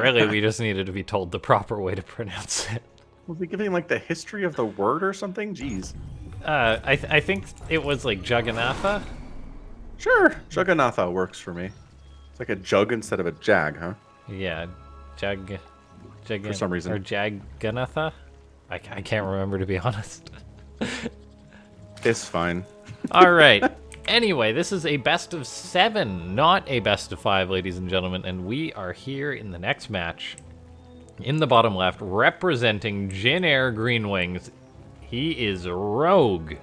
really, we just needed to be told the proper way to pronounce it. Was he giving like the history of the word or something? Jeez. I think it was like Jugannatha. Sure, Jugannatha works for me. It's like a jug instead of a jag, huh? Yeah, For some reason. or Jagannatha. I can't remember, to be honest. It's fine. All right. Anyway, this is a best of 7, not a best of 5, ladies and gentlemen, and we are here in the next match. In the bottom left, representing Jin Air Green Wings, he is Rogue.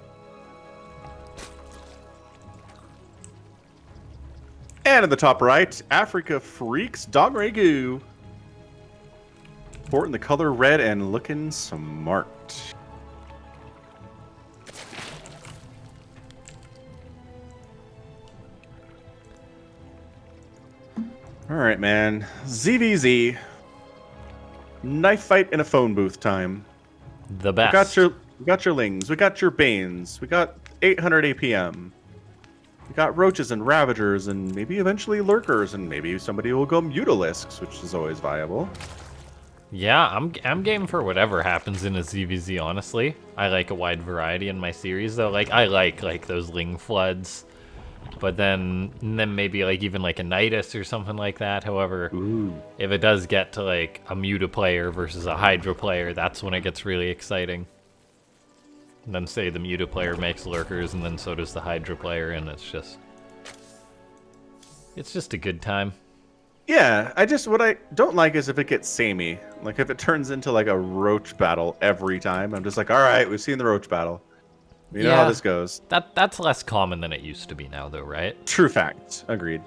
And in the top right, Afreeca Freaks Dogregu. Sporting the color red and looking smart. All right, man. ZvZ. Knife fight in a phone booth time. The best. We got your Lings. We got your Banes. We got 800 APM. We got Roaches and Ravagers and maybe eventually Lurkers and maybe somebody will go Mutalisks, which is always viable. Yeah, I'm game for whatever happens in a ZvZ, honestly. I like a wide variety in my series, though. Like, I like those Ling Floods. But then maybe like even like a Nidus or something like that. However, if it does get to like a Muta player versus a Hydra player, that's when it gets really exciting. And then say the Muta player makes Lurkers, and then so does the Hydra player, and it's just a good time. Yeah, what I don't like is if it gets samey. Like if it turns into like a Roach battle every time. I'm just like, all right, we've seen the Roach battle. We know how this goes. That's less common than it used to be now, though, right? True fact. Agreed.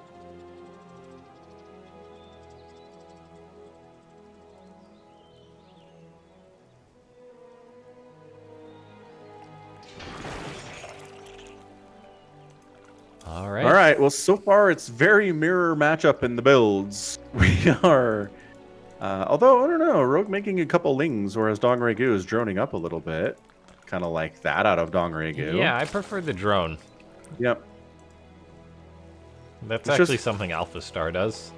All right. All right. Well, so far it's very mirror matchup in the builds. We are, although I don't know, Rogue making a couple Lings, whereas Dogregu is droning up a little bit. Kind of like that out of Dogregu. Yeah, I prefer the drone. Yep. That's actually something Alpha Star does.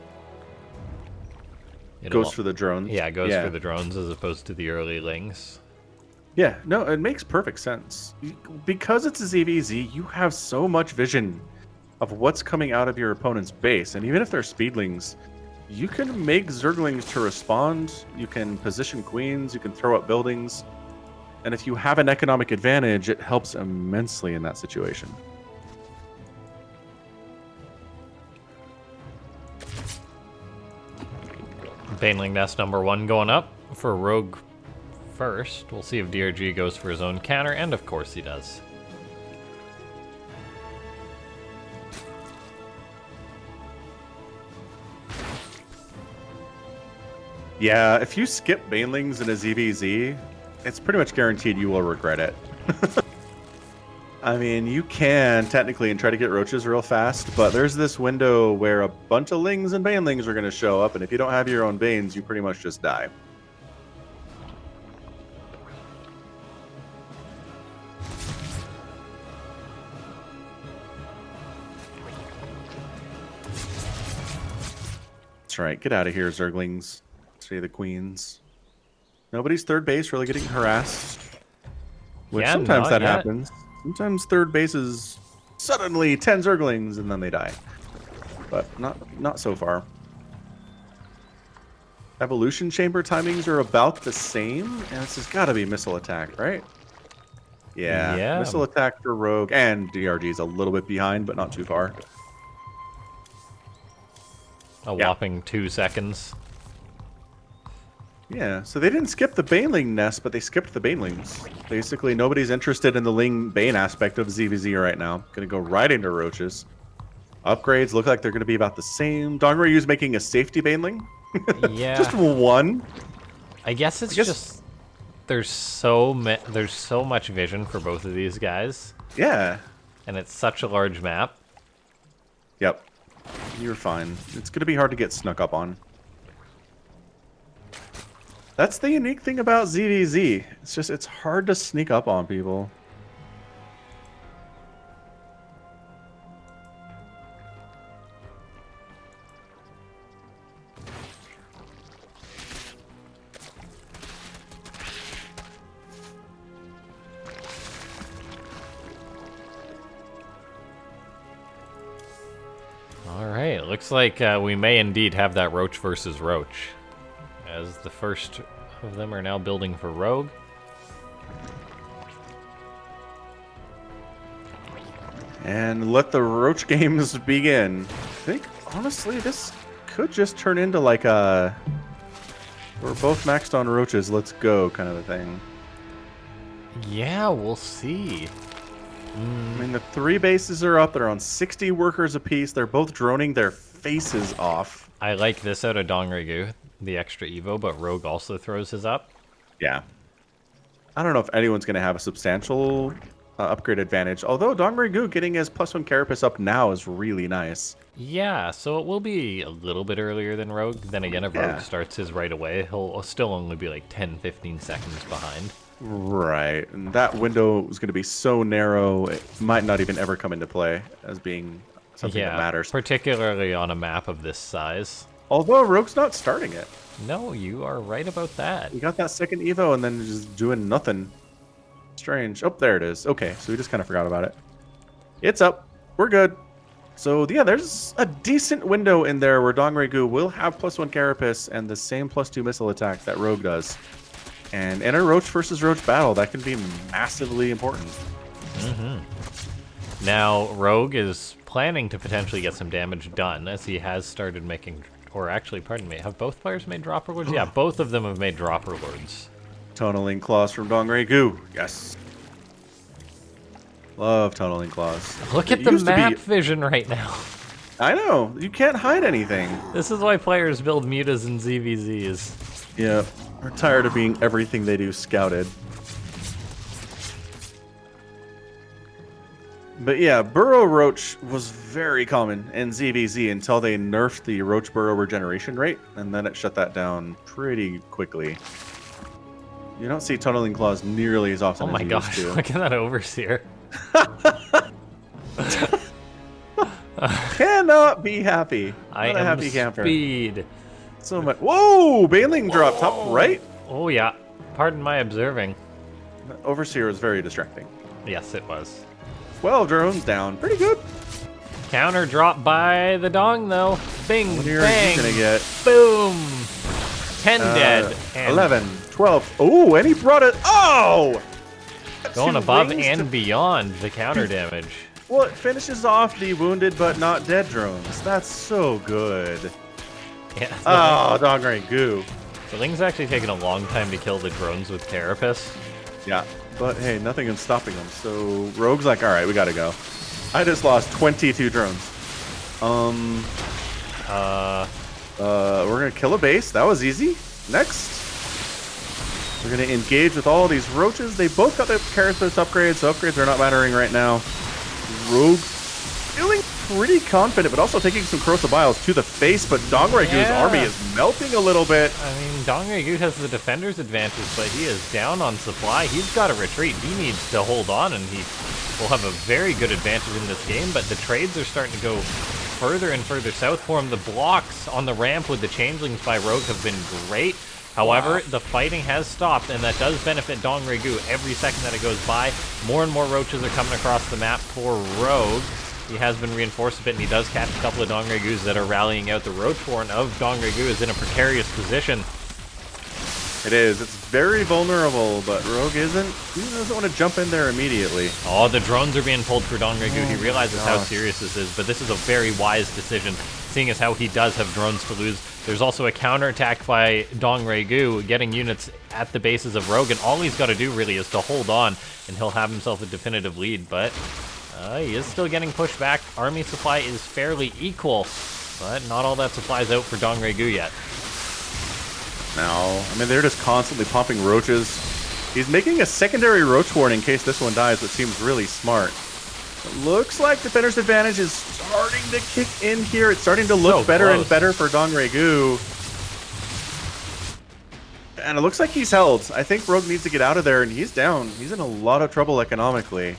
Goes for the drones. Yeah, it goes for the drones as opposed to the early Lings. Yeah, no, it makes perfect sense. Because it's a ZvZ, you have so much vision of what's coming out of your opponent's base. And even if they're speedlings, you can make Zerglings to respond. You can position queens. You can throw up buildings. And if you have an economic advantage, it helps immensely in that situation. Baneling Nest number 1 going up for Rogue first. We'll see if DRG goes for his own counter, and of course he does. Yeah, if you skip Banelings in a ZvZ, it's pretty much guaranteed you will regret it. I mean, you can technically and try to get Roaches real fast, but there's this window where a bunch of Lings and Banelings are going to show up, and if you don't have your own Banes, you pretty much just die. That's right. Get out of here, Zerglings. Say the queens. Nobody's third base really getting harassed. Which sometimes that happens. Sometimes third base is suddenly 10 Zerglings and then they die. But not so far. Evolution chamber timings are about the same. And this has got to be missile attack, right? Yeah. Missile attack for Rogue. And DRG is a little bit behind, but not too far. A whopping 2 seconds. Yeah, so they didn't skip the Baneling nest, but they skipped the Banelings. Basically, nobody's interested in the Ling Bane aspect of ZvZ right now. Gonna go right into Roaches. Upgrades look like they're gonna be about the same. Dongryu's making a safety Baneling. Yeah. Just one. I guess it's just there's so much vision for both of these guys. Yeah. And it's such a large map. Yep. You're fine. It's gonna be hard to get snuck up on. That's the unique thing about ZvZ. It's hard to sneak up on people. Looks like we may indeed have that Roach versus Roach, as the first of them are now building for Rogue. And let the Roach games begin. I think, honestly, this could just turn into like a we're both maxed on roaches, let's go kind of a thing. Yeah, we'll see. I mean, the 3 bases are up. They're on 60 workers apiece. They're both droning their faces off. I like this out of DRG, the extra Evo, but Rogue also throws his up. Yeah. I don't know if anyone's going to have a substantial upgrade advantage, although DRG getting his +1 Carapace up now is really nice. Yeah, so it will be a little bit earlier than Rogue. Then again, if Rogue starts his right away, he'll still only be like 10-15 seconds behind. Right, and that window is going to be so narrow, it might not even ever come into play as being something that matters. Particularly on a map of this size. Although Rogue's not starting it. No, you are right about that. He got that second Evo and then just doing nothing. Strange. Oh, there it is. Okay, so we just kind of forgot about it. It's up. We're good. So, yeah, there's a decent window in there where DRG will have +1 Carapace and the same +2 missile attack that Rogue does. And in a Roach versus Roach battle, that can be massively important. Now, Rogue is planning to potentially get some damage done, as he has started making... Or actually, pardon me, have both players made Dropper Lords? Yeah, both of them have made Dropper Lords. Tunneling Claws from DRG. Yes. Love Tunneling Claws. Look at the map vision right now. I know. You can't hide anything. This is why players build mutas and ZvZs. Yeah. We're tired of being everything they do scouted. But yeah, Burrow Roach was very common in ZvZ until they nerfed the Roach Burrow regeneration rate, and then it shut that down pretty quickly. You don't see Tunneling Claws nearly as often as you used to. Look at that Overseer. Cannot be happy. I am a happy camper. Speed. So much. Whoa! Baneling drop top right. Oh yeah. Pardon my observing. Overseer was very distracting. Yes, it was. 12 drones down. Pretty good. Counter drop by the Dong though. Bing, What are bang. you gonna get? Boom. 10 dead. And 11, 12. Oh, and he brought it. Oh! going above and beyond the counter damage. Well, it finishes off the wounded but not dead drones. That's so good. Yeah. Oh, DRG. The Ling's actually taken a long time to kill the drones with Carapace. Yeah, but hey, nothing is stopping them. So Rogue's like, all right, we gotta go. I just lost 22 drones. We're gonna kill a base. That was easy. Next, we're gonna engage with all these roaches. They both got their Carapace upgrades, so upgrades are not mattering right now. Rogue feeling pretty confident, but also taking some corrosive biles to the face. But DRG's army is melting a little bit. I mean, DRG has the defender's advantage, but he is down on supply. He's got to retreat. He needs to hold on, and he will have a very good advantage in this game. But the trades are starting to go further and further south for him. The blocks on the ramp with the changelings by Rogue have been great. However, the fighting has stopped, and that does benefit DRG every second that it goes by. More and more roaches are coming across the map for Rogue. He has been reinforced a bit, and he does catch a couple of DRGs that are rallying out. The Roach Warren of DRG is in a precarious position. It is. It's very vulnerable, but Rogue isn't. He doesn't want to jump in there immediately. Oh, the drones are being pulled for DRG. He realizes how serious this is, but this is a very wise decision, seeing as how he does have drones to lose. There's also a counterattack by DRG, getting units at the bases of Rogue, and all he's got to do really is to hold on, and he'll have himself a definitive lead, but he is still getting pushed back. Army supply is fairly equal, but not all that supply is out for DRG yet. No, I mean, they're just constantly pumping roaches. He's making a secondary roach warren in case this one dies, which seems really smart. It looks like Defender's advantage is starting to kick in here. It's starting to look better and better for DRG. And it looks like he's held. I think Rogue needs to get out of there, and he's down. He's in a lot of trouble economically.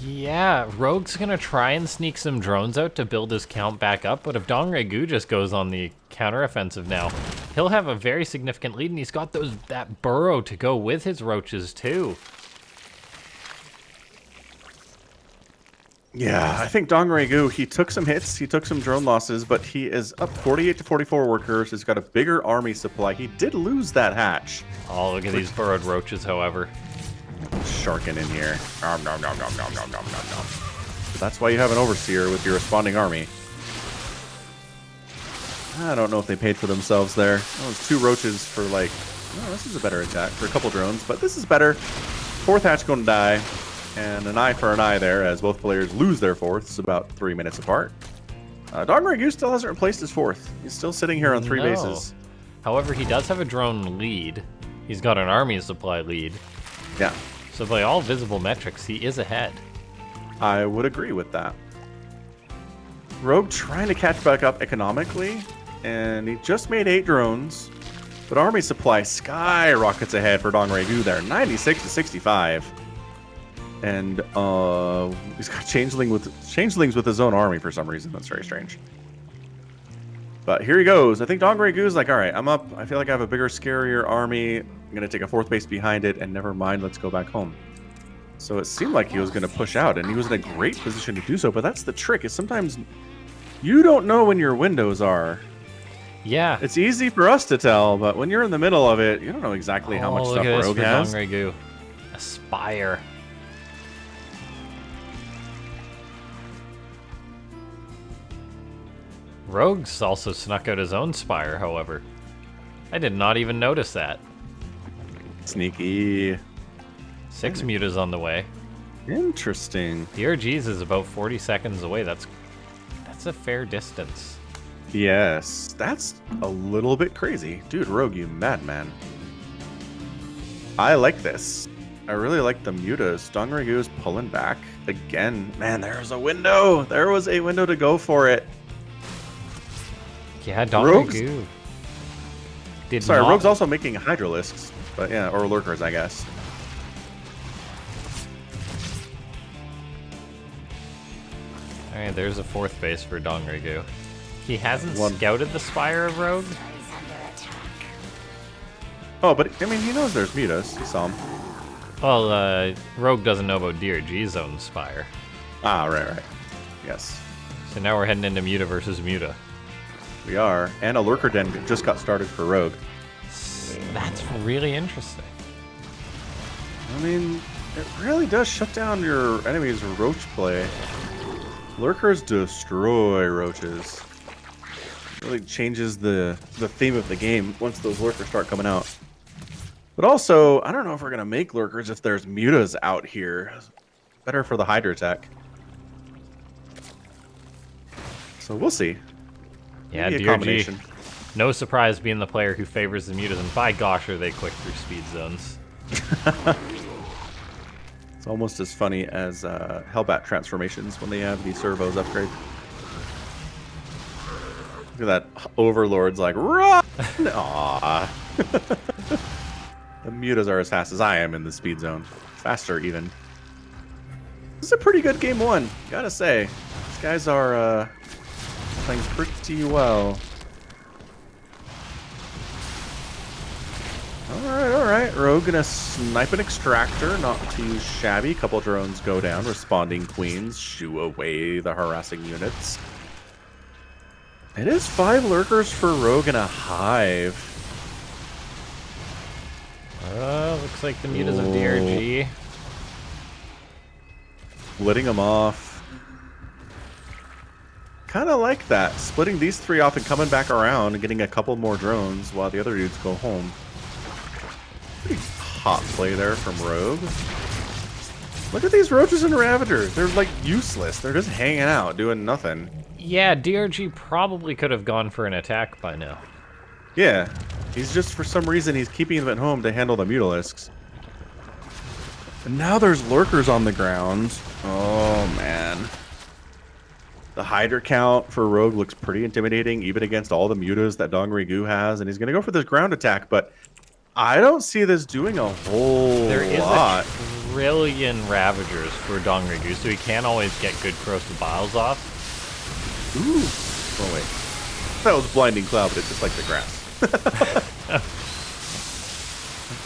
Yeah, Rogue's gonna try and sneak some drones out to build his count back up, but if DRG just goes on the counteroffensive now, he'll have a very significant lead, and he's got that burrow to go with his roaches too. Yeah, I think Dongregu, he took some hits, he took some drone losses, but he is up 48 to 44 workers. He's got a bigger army supply. He did lose that hatch. Oh, look at these burrowed roaches, however. Sharking in here. Nom, nom, nom, nom, nom, nom, nom, nom, nom. That's why you have an overseer with your responding army. I don't know if they paid for themselves there. That was 2 roaches for like, oh, this is a better attack for a couple drones, but this is better. 4th hatch going to die. And an eye for an eye there as both players lose their 4ths about 3 minutes apart. Dongregu still hasn't replaced his 4th. He's still sitting here on 3 bases. However, he does have a drone lead. He's got an army supply lead. Yeah. So by all visible metrics, he is ahead. I would agree with that. Rogue trying to catch back up economically, and he just made 8 drones. But army supply skyrockets ahead for Dongregu there, 96 to 65. And he's got changelings with his own army for some reason. That's very strange. But here he goes. I think Dongregu's like, all right, I'm up. I feel like I have a bigger, scarier army. I'm going to take a 4th base behind it, and never mind, let's go back home. So it seemed like he was going to push out, and he was in a great position to do so. But that's the trick, is sometimes you don't know when your windows are. Yeah. It's easy for us to tell, but when you're in the middle of it, you don't know exactly how much stuff Rogue has. Dongregu. Aspire. Rogue's also snuck out his own spire, however. I did not even notice that. Sneaky. 6 mutas on the way. Interesting. DRG's is about 40 seconds away. That's a fair distance. Yes, that's a little bit crazy. Dude, Rogue, you madman. I like this. I really like the mutas. Dongregu is pulling back again. Man, there's a window. There was a window to go for it. Yeah, Dongregu. Rogue's also making Hydralisks, but yeah, or Lurkers, I guess. Alright, there's a 4th base for Dongregu. He hasn't scouted the spire of Rogue? Oh, but I mean, he knows there's mutas. He saw him. Well, Rogue doesn't know about DRG's own spire. Ah, right. Yes. So now we're heading into Muta versus Muta. We are. And a Lurker Den just got started for Rogue. That's really interesting. I mean, it really does shut down your enemy's roach play. Lurkers destroy roaches. Really changes the theme of the game once those lurkers start coming out. But also, I don't know if we're going to make lurkers if there's mutas out here. Better for the Hydra tech. So we'll see. Yeah, DRG. No surprise being the player who favors the mutas, and by gosh are they quick through speed zones. It's almost as funny as Hellbat transformations when they have the servos upgrade. Look at that Overlord's like, run! Aww. The mutas are as fast as I am in the speed zone. Faster, even. This is a pretty good game 1, gotta say. These guys are playing pretty well. Alright. Rogue gonna snipe an extractor, not too shabby. Couple drones go down, responding queens, shoo away the harassing units. It is 5 lurkers for Rogue and a hive. Looks like the mutas of DRG. Splitting them off. Kind of like that. Splitting these 3 off and coming back around and getting a couple more drones while the other dudes go home. Pretty hot play there from Rogue. Look at these roaches and ravagers. They're like useless. They're just hanging out, doing nothing. Yeah, DRG probably could have gone for an attack by now. Yeah. He's just, for some reason, he's keeping them at home to handle the Mutalisks. And now there's lurkers on the ground. Oh, man. The Hydra count for Rogue looks pretty intimidating, even against all the mutas that Dongregu has. And he's going to go for this ground attack, but I don't see this doing a whole lot. There is a trillion Ravagers for Dongregu, so he can't always get good corrosive biles off. Ooh. Oh, wait. That was Blinding Cloud, but it's just like the grass.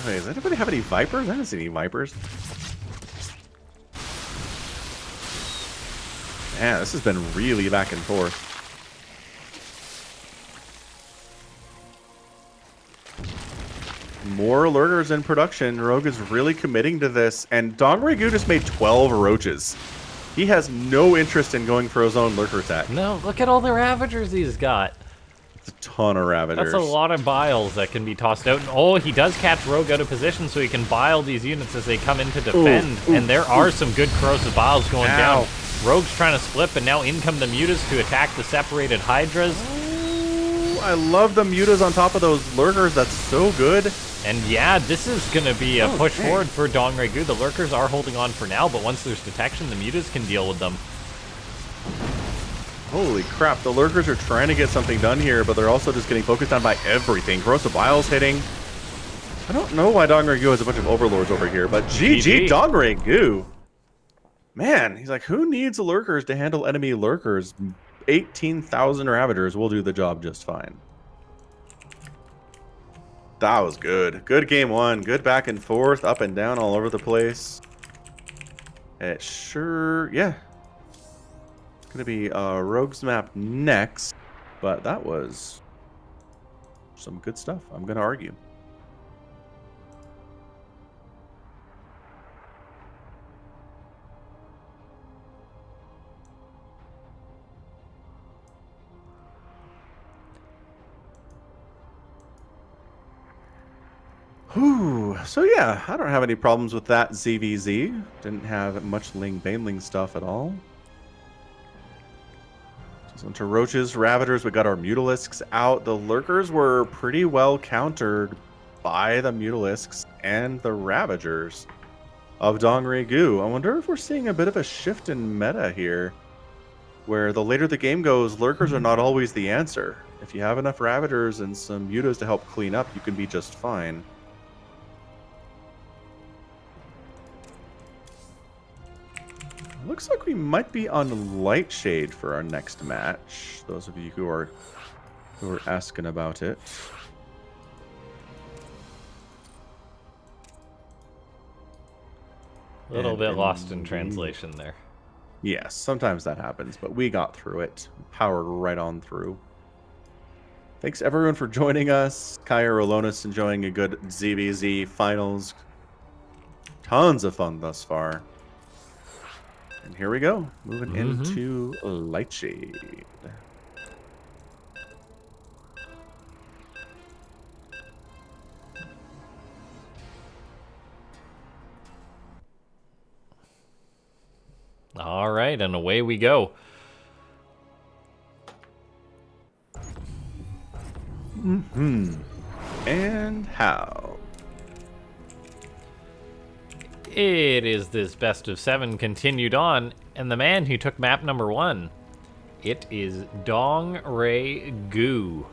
Wait, does anybody have any Vipers? I haven't seen any Vipers. Man, this has been really back and forth. More lurkers in production. Rogue is really committing to this, and Dongraegu just made 12 roaches. He has no interest in going for his own lurker attack. No, look at all the Ravagers he's got. It's a ton of Ravagers. That's a lot of biles that can be tossed out. And oh, he does catch Rogue out of position so he can bile these units as they come in to defend. And there are some good corrosive biles going down. Rogue's trying to split, but now in come the Mutas to attack the separated Hydras. Ooh, I love the Mutas on top of those lurkers. That's so good. And yeah, this is going to be a push forward for Dongraegu. The lurkers are holding on for now, but once there's detection, the Mutas can deal with them. Holy crap, the lurkers are trying to get something done here, but they're also just getting focused on by everything. Corrosive Biles hitting. I don't know why Dongraegu has a bunch of overlords over here, but GG Dongraegu. Man, he's like, who needs lurkers to handle enemy lurkers? 18,000 Ravagers will do the job just fine. That was good. Good game one. Good back and forth, up and down all over the place. It sure, yeah. It's going to be Rogue's map next, but that was some good stuff. I'm going to argue. Whew. So yeah, I don't have any problems with that ZvZ. Didn't have much Baneling stuff at all. Just into Roaches, Ravagers, we got our Mutalisks out. The Lurkers were pretty well countered by the Mutalisks and the Ravagers of Dongraegu. I wonder if we're seeing a bit of a shift in meta here, where the later the game goes, Lurkers are not always the answer. If you have enough Ravagers and some Mutas to help clean up, you can be just fine. Looks like we might be on Lightshade for our next match. Those of you who are asking about it. A little bit lost in translation there. Yes, sometimes that happens, but we got through it. Powered right on through. Thanks everyone for joining us. Kaya Rolonis enjoying a good ZvZ finals. Tons of fun thus far. And here we go, moving into Lightshade. All right, and away we go. And how? It is this best of 7 continued on, and the man who took map number 1. It is Dongraegu.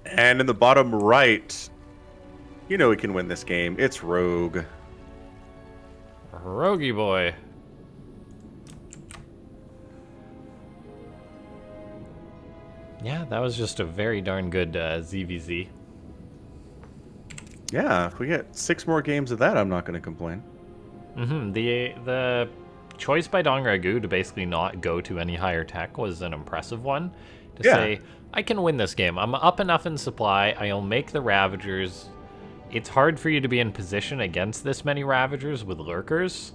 And in the bottom right, you know we can win this game. It's Rogue. Rogie boy. Yeah, that was just a very darn good ZvZ. Yeah, if we get 6 more games of that, I'm not going to complain. The choice by Dongraegu to basically not go to any higher tech was an impressive one. To say, I can win this game. I'm up enough in supply. I'll make the Ravagers. It's hard for you to be in position against this many Ravagers with Lurkers.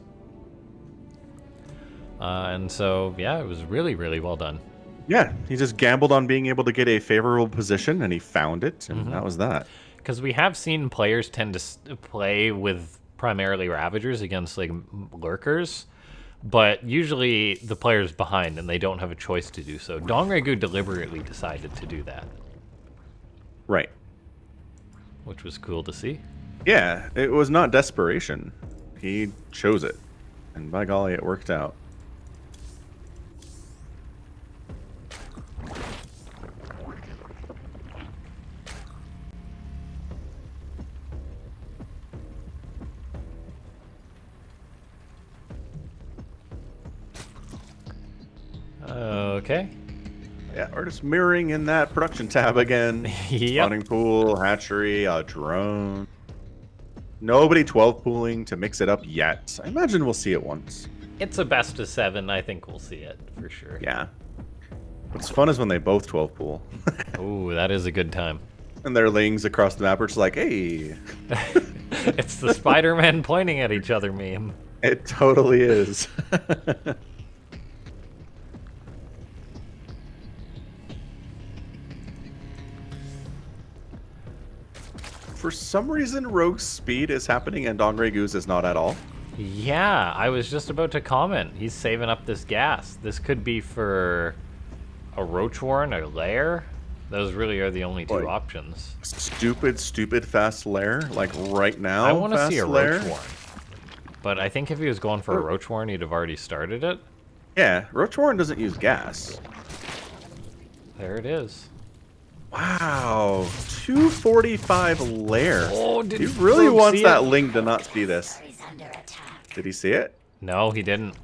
And so, yeah, it was really, really well done. Yeah, he just gambled on being able to get a favorable position, and he found it, and that was that. Because we have seen players tend to play with primarily Ravagers against like Lurkers, but usually the player's behind and they don't have a choice to do so. Dongraegu deliberately decided to do that. Right. Which was cool to see. Yeah, it was not desperation. He chose it, and by golly, it worked out. Okay. Yeah, we're just mirroring in that production tab again. Yep. Spawning pool, hatchery, a drone. Nobody 12 pooling to mix it up yet. I imagine we'll see it once. It's a best of 7. I think we'll see it for sure. Yeah. What's fun is when they both 12 pool. Ooh, that is a good time. And their lings across the map are just like, hey. It's the Spider-Man pointing at each other meme. It totally is. For some reason, Rogue's speed is happening and DRG's is not at all. Yeah, I was just about to comment. He's saving up this gas. This could be for a Roach Warren or Lair. Those really are the only two options. Stupid fast Lair, like right now. I want to see a Lair. Roach Warren. But I think if he was going for a Roach Warren, he'd have already started it. Yeah, Roach Warren doesn't use gas. There it is. Wow, 245 Lair. Oh, he really wants that Ling to not see this. Did he see it? No, he didn't.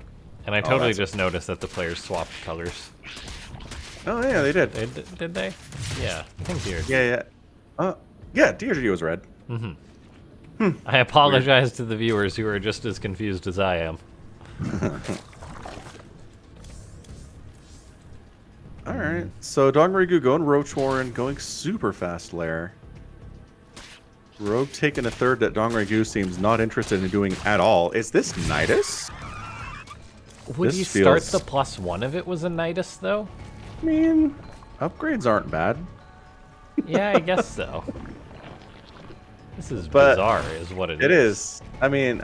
And I totally just noticed that the players swapped colors. Oh yeah, they did. Did they? Yeah, I think DRG. Yeah, DRG was red. I apologize to the viewers who are just as confused as I am. Alright, so DRG going Roach Warren, going super fast Lair. Rogue taking a third that DRG seems not interested in doing at all. Is this Nidus? Would he start the +1 if it was a Nidus, though? I mean, upgrades aren't bad. Yeah, I guess so. This is bizarre, is what it is. It is. I mean,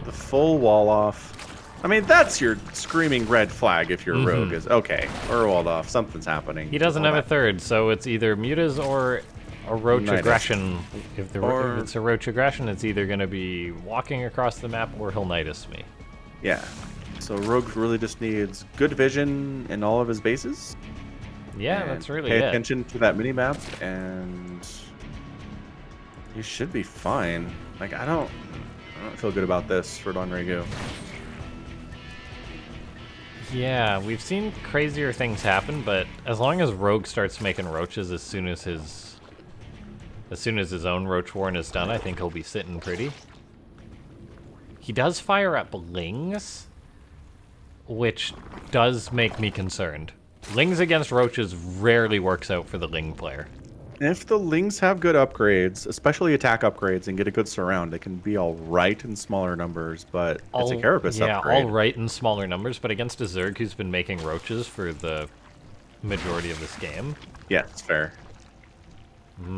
the full wall off. I mean, that's your screaming red flag if your rogue is okay. Or walled off. Something's happening. He doesn't have a third, so it's either Mutas or a Roach Nidus. Aggression. If it's a Roach Aggression, it's either going to be walking across the map or he'll Nidus me. Yeah. So Rogue really just needs good vision in all of his bases. Yeah, that's really Pay it. attention to that mini-map, and you should be fine. Like, I don't feel good about this for DRG. Yeah, we've seen crazier things happen, but as long as Rogue starts making roaches as soon as his own Roach Warren is done, I think he'll be sitting pretty. He does fire up Lings, which does make me concerned. Lings against Roaches rarely works out for the Ling player. If the Lings have good upgrades, especially attack upgrades, and get a good surround, they can be all right in smaller numbers, but it's a Carapace upgrade. All right in smaller numbers, but against a Zerg who's been making roaches for the majority of this game. Yeah, it's fair.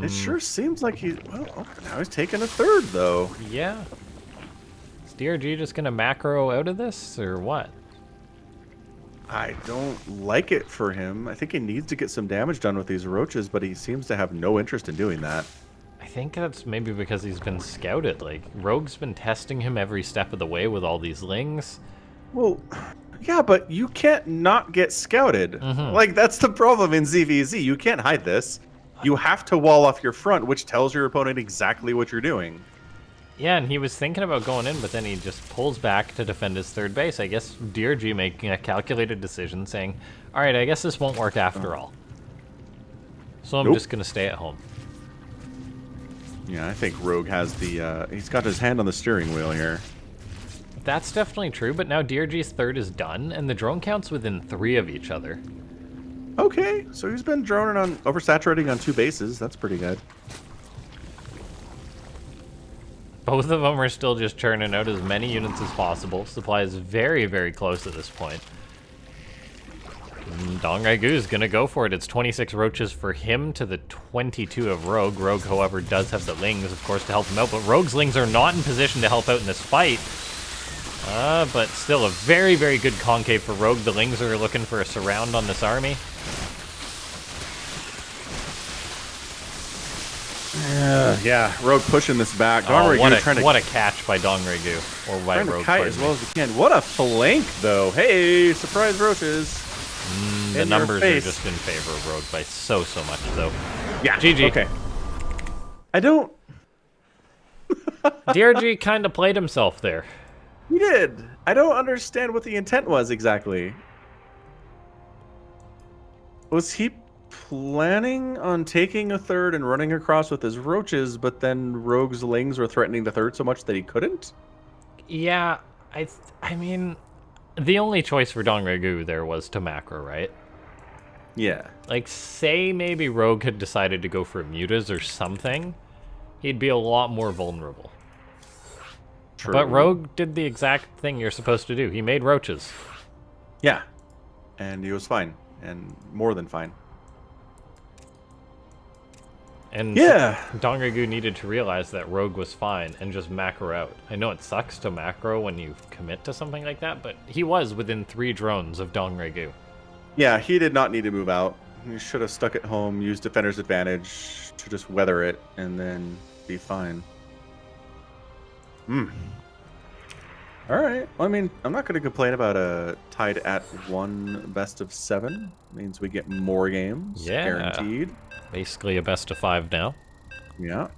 It sure seems like well, now he's taking a third, though. Yeah. Is DRG just going to macro out of this, or what? I don't like it for him. I think he needs to get some damage done with these roaches, but he seems to have no interest in doing that. I think that's maybe because he's been scouted. Like, Rogue's been testing him every step of the way with all these Lings. Well, yeah, but you can't not get scouted. Like, that's the problem in ZvZ. You can't hide this. You have to wall off your front, which tells your opponent exactly what you're doing. Yeah, and he was thinking about going in, but then he just pulls back to defend his third base. I guess DRG making a calculated decision, saying, all right, I guess this won't work after all. So I'm just going to stay at home. Yeah, I think Rogue has he's got his hand on the steering wheel here. That's definitely true, but now DRG's third is done, and the drone count's within 3 of each other. Okay, so he's been droning oversaturating on 2 bases. That's pretty good. Both of them are still just churning out as many units as possible. Supply is very, very close at this point. DRG is going to go for it. It's 26 roaches for him to the 22 of Rogue. Rogue, however, does have the Lings, of course, to help him out, but Rogue's Lings are not in position to help out in this fight. But still a very, very good concave for Rogue. The Lings are looking for a surround on this army. Yeah, Rogue pushing this back. What a catch by DRG, or by Rogue. Kite as well as he can. What a flank, though. Hey, surprise roaches. The numbers are just in favor of Rogue by so much, though. Yeah, GG. Okay. I don't... DRG kind of played himself there. He did. I don't understand what the intent was exactly. Was he planning on taking a third and running across with his roaches, but then Rogue's Lings were threatening the third so much that he couldn't? Yeah, I mean, the only choice for Dongregu there was to macro, right? Yeah. Like, say maybe Rogue had decided to go for mutas or something, he'd be a lot more vulnerable. True. But Rogue did the exact thing you're supposed to do. He made roaches. Yeah. And he was fine. And more than fine. And yeah, Dongregu needed to realize that Rogue was fine and just macro out. I know it sucks to macro when you commit to something like that, but he was within 3 drones of Dongregu. Yeah, he did not need to move out. He should have stuck at home, used defender's advantage to just weather it, and then be fine. All right. Well, I mean, I'm not going to complain about a tied at 1 best of 7. Means we get more games, guaranteed. Basically a best of 5 now. Yeah.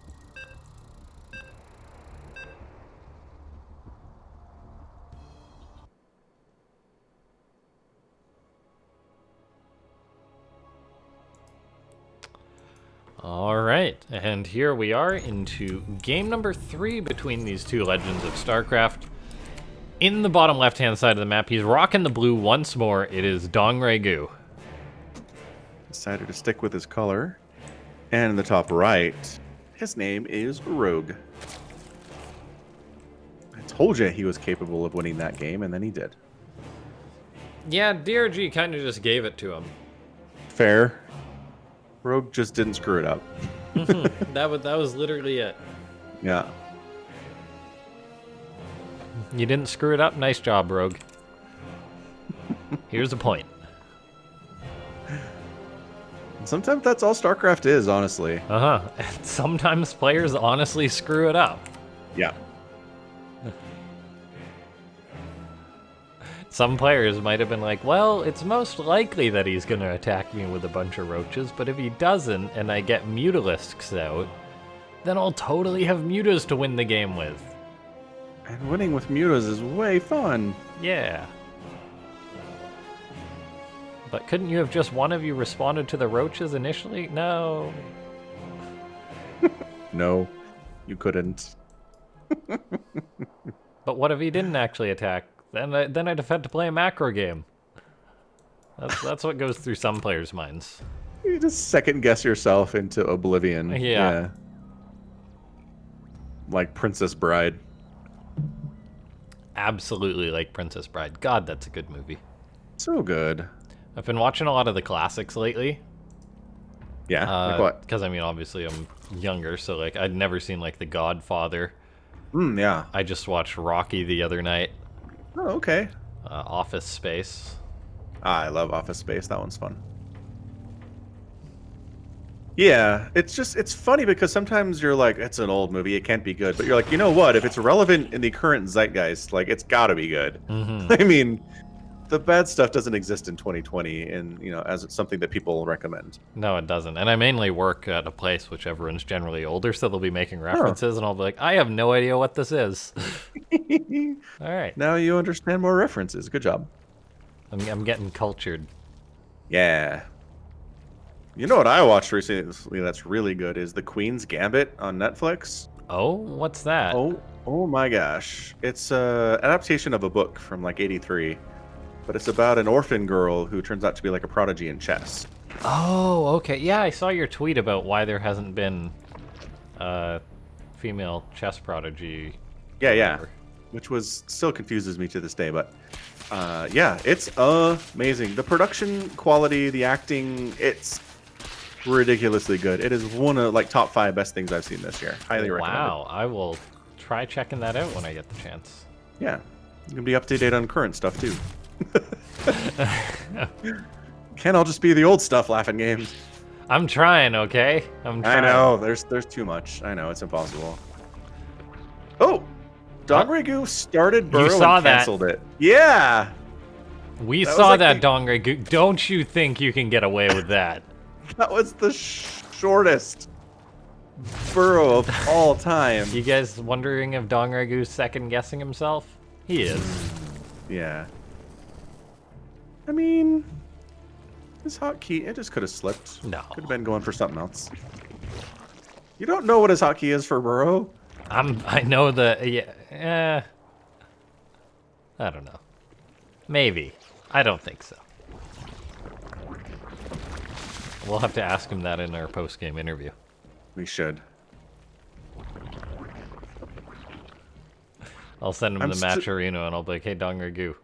All right, and here we are into game number 3 between these two legends of StarCraft. In the bottom left-hand side of the map, he's rocking the blue once more. It is Dongregu. Decided to stick with his color. And in the top right, his name is Rogue. I told you he was capable of winning that game, and then he did. Yeah, DRG kind of just gave it to him. Fair. Rogue just didn't screw it up. That was literally it. Yeah. You didn't screw it up. Nice job, Rogue. Here's a point. Sometimes that's all StarCraft is, honestly. And sometimes players honestly screw it up. Yeah. Some players might have been like, well, it's most likely that he's going to attack me with a bunch of roaches, but if he doesn't and I get Mutalisks out, then I'll totally have mutas to win the game with. And winning with mutas is way fun. Yeah. But couldn't you have just one of you responded to the roaches initially? No. No, you couldn't. But what if he didn't actually attack? Then I'd have had to play a macro game. That's what goes through some players' minds. You just second guess yourself into oblivion. Yeah. Like Princess Bride. Absolutely like Princess Bride. God, that's a good movie. So good. I've been watching a lot of the classics lately. Yeah, like what? Because, I mean, obviously I'm younger, so, like, I'd never seen, like, The Godfather. Yeah. I just watched Rocky the other night. Oh, okay. Office Space. I love Office Space. That one's fun. Yeah, it's funny because sometimes you're like, it's an old movie, it can't be good. But you're like, you know what? If it's relevant in the current zeitgeist, like, it's got to be good. I mean, the bad stuff doesn't exist in 2020, and as it's something that people recommend. No, it doesn't. And I mainly work at a place which everyone's generally older, so they'll be making references, and I'll be like, I have no idea what this is. All right. Now you understand more references. Good job. I'm getting cultured. Yeah. You know what I watched recently that's really good is The Queen's Gambit on Netflix. Oh, what's that? Oh my gosh. It's an adaptation of a book from like '83, but it's about an orphan girl who turns out to be like a prodigy in chess. Oh, okay. Yeah, I saw your tweet about why there hasn't been female chess prodigy. Yeah. Which still confuses me to this day, but yeah, it's amazing. The production quality, the acting, it's ridiculously good. It is one of like top 5 best things I've seen this year. Highly recommend. Wow, I will try checking that out when I get the chance. Yeah, you can be up to date on current stuff too. Can't all just be the old stuff, LaughNgamez. I'm trying, okay? I'm trying. I know, there's too much. I know, it's impossible. Oh! Dongregu started Burrow and canceled it. Yeah! We saw that, Dongregu. Don't you think you can get away with that? That was the shortest Burrow of all time. You guys wondering if Dongregu's second-guessing himself? He is. Yeah. I mean, his hotkey, it just could have slipped. No. Could have been going for something else. You don't know what his hotkey is for Burrow? I know the... Yeah. I don't know. Maybe. I don't think so. We'll have to ask him that in our post-game interview. We should. I'll send him the match arena and I'll be like, hey, Dongragu,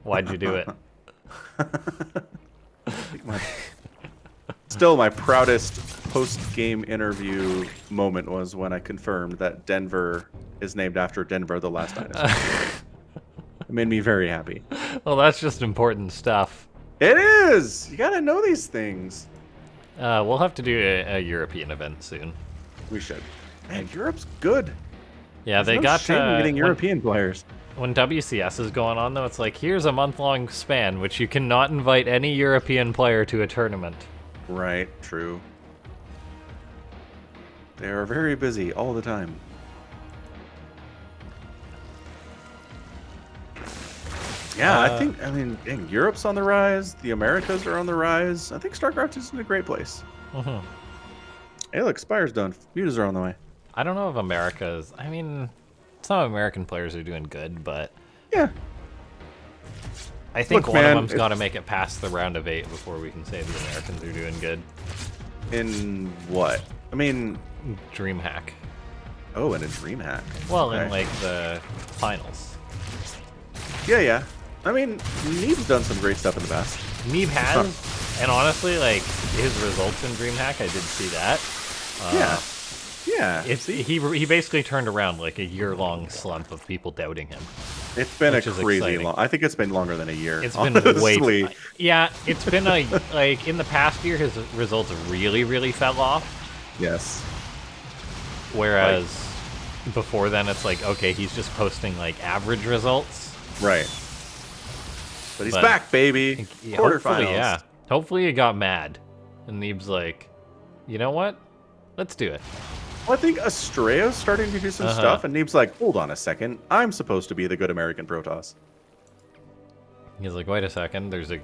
why'd you do it? Still, my proudest post-game interview moment was when I confirmed that Denver is named after Denver, the last dinosaur. It made me very happy. Well, that's just important stuff. It is! You gotta know these things. We'll have to do a European event soon. We should. Man, Europe's good. Yeah, There's they no got shame getting European players. When WCS is going on, though, it's like, here's a month-long span, which you cannot invite any European player to a tournament. Right, true. They are very busy all the time. Yeah, I mean, dang, Europe's on the rise. The Americas are on the rise. I think Starcraft is in a great place. Mm-hmm. Hey, look, Spire's done. Mutas are on the way. I don't know if America's... I mean, some American players are doing good, but... Yeah. I think Look, one man, of them's got to make it past the round of 8 before we can say the Americans are doing good. In what? I mean... DreamHack. Oh, in a DreamHack. Well, Okay. in, like, the finals. Yeah, yeah. I mean, Neeb's done some great stuff in the past. Neeb has, and honestly, like, his results in DreamHack, I did see that. Yeah. Yeah. He basically turned around, like, a year-long slump of people doubting him. It's been a which is crazy exciting. long... I think it's been longer than a year, It's honestly. been way... Yeah, it's been, like, in the past year, his results really, really fell off. Yes. Whereas before then, it's like, okay, he's just posting, like, average results. Right. But he's back, baby. Yeah, Quarterfinals. hopefully, yeah. Hopefully he got mad. And Neeb's like, you know what? Let's do it. Well, I think Astrea's starting to do some stuff, and Neeb's like, hold on a second. I'm supposed to be the good American Protoss. He's like, wait a second. There's a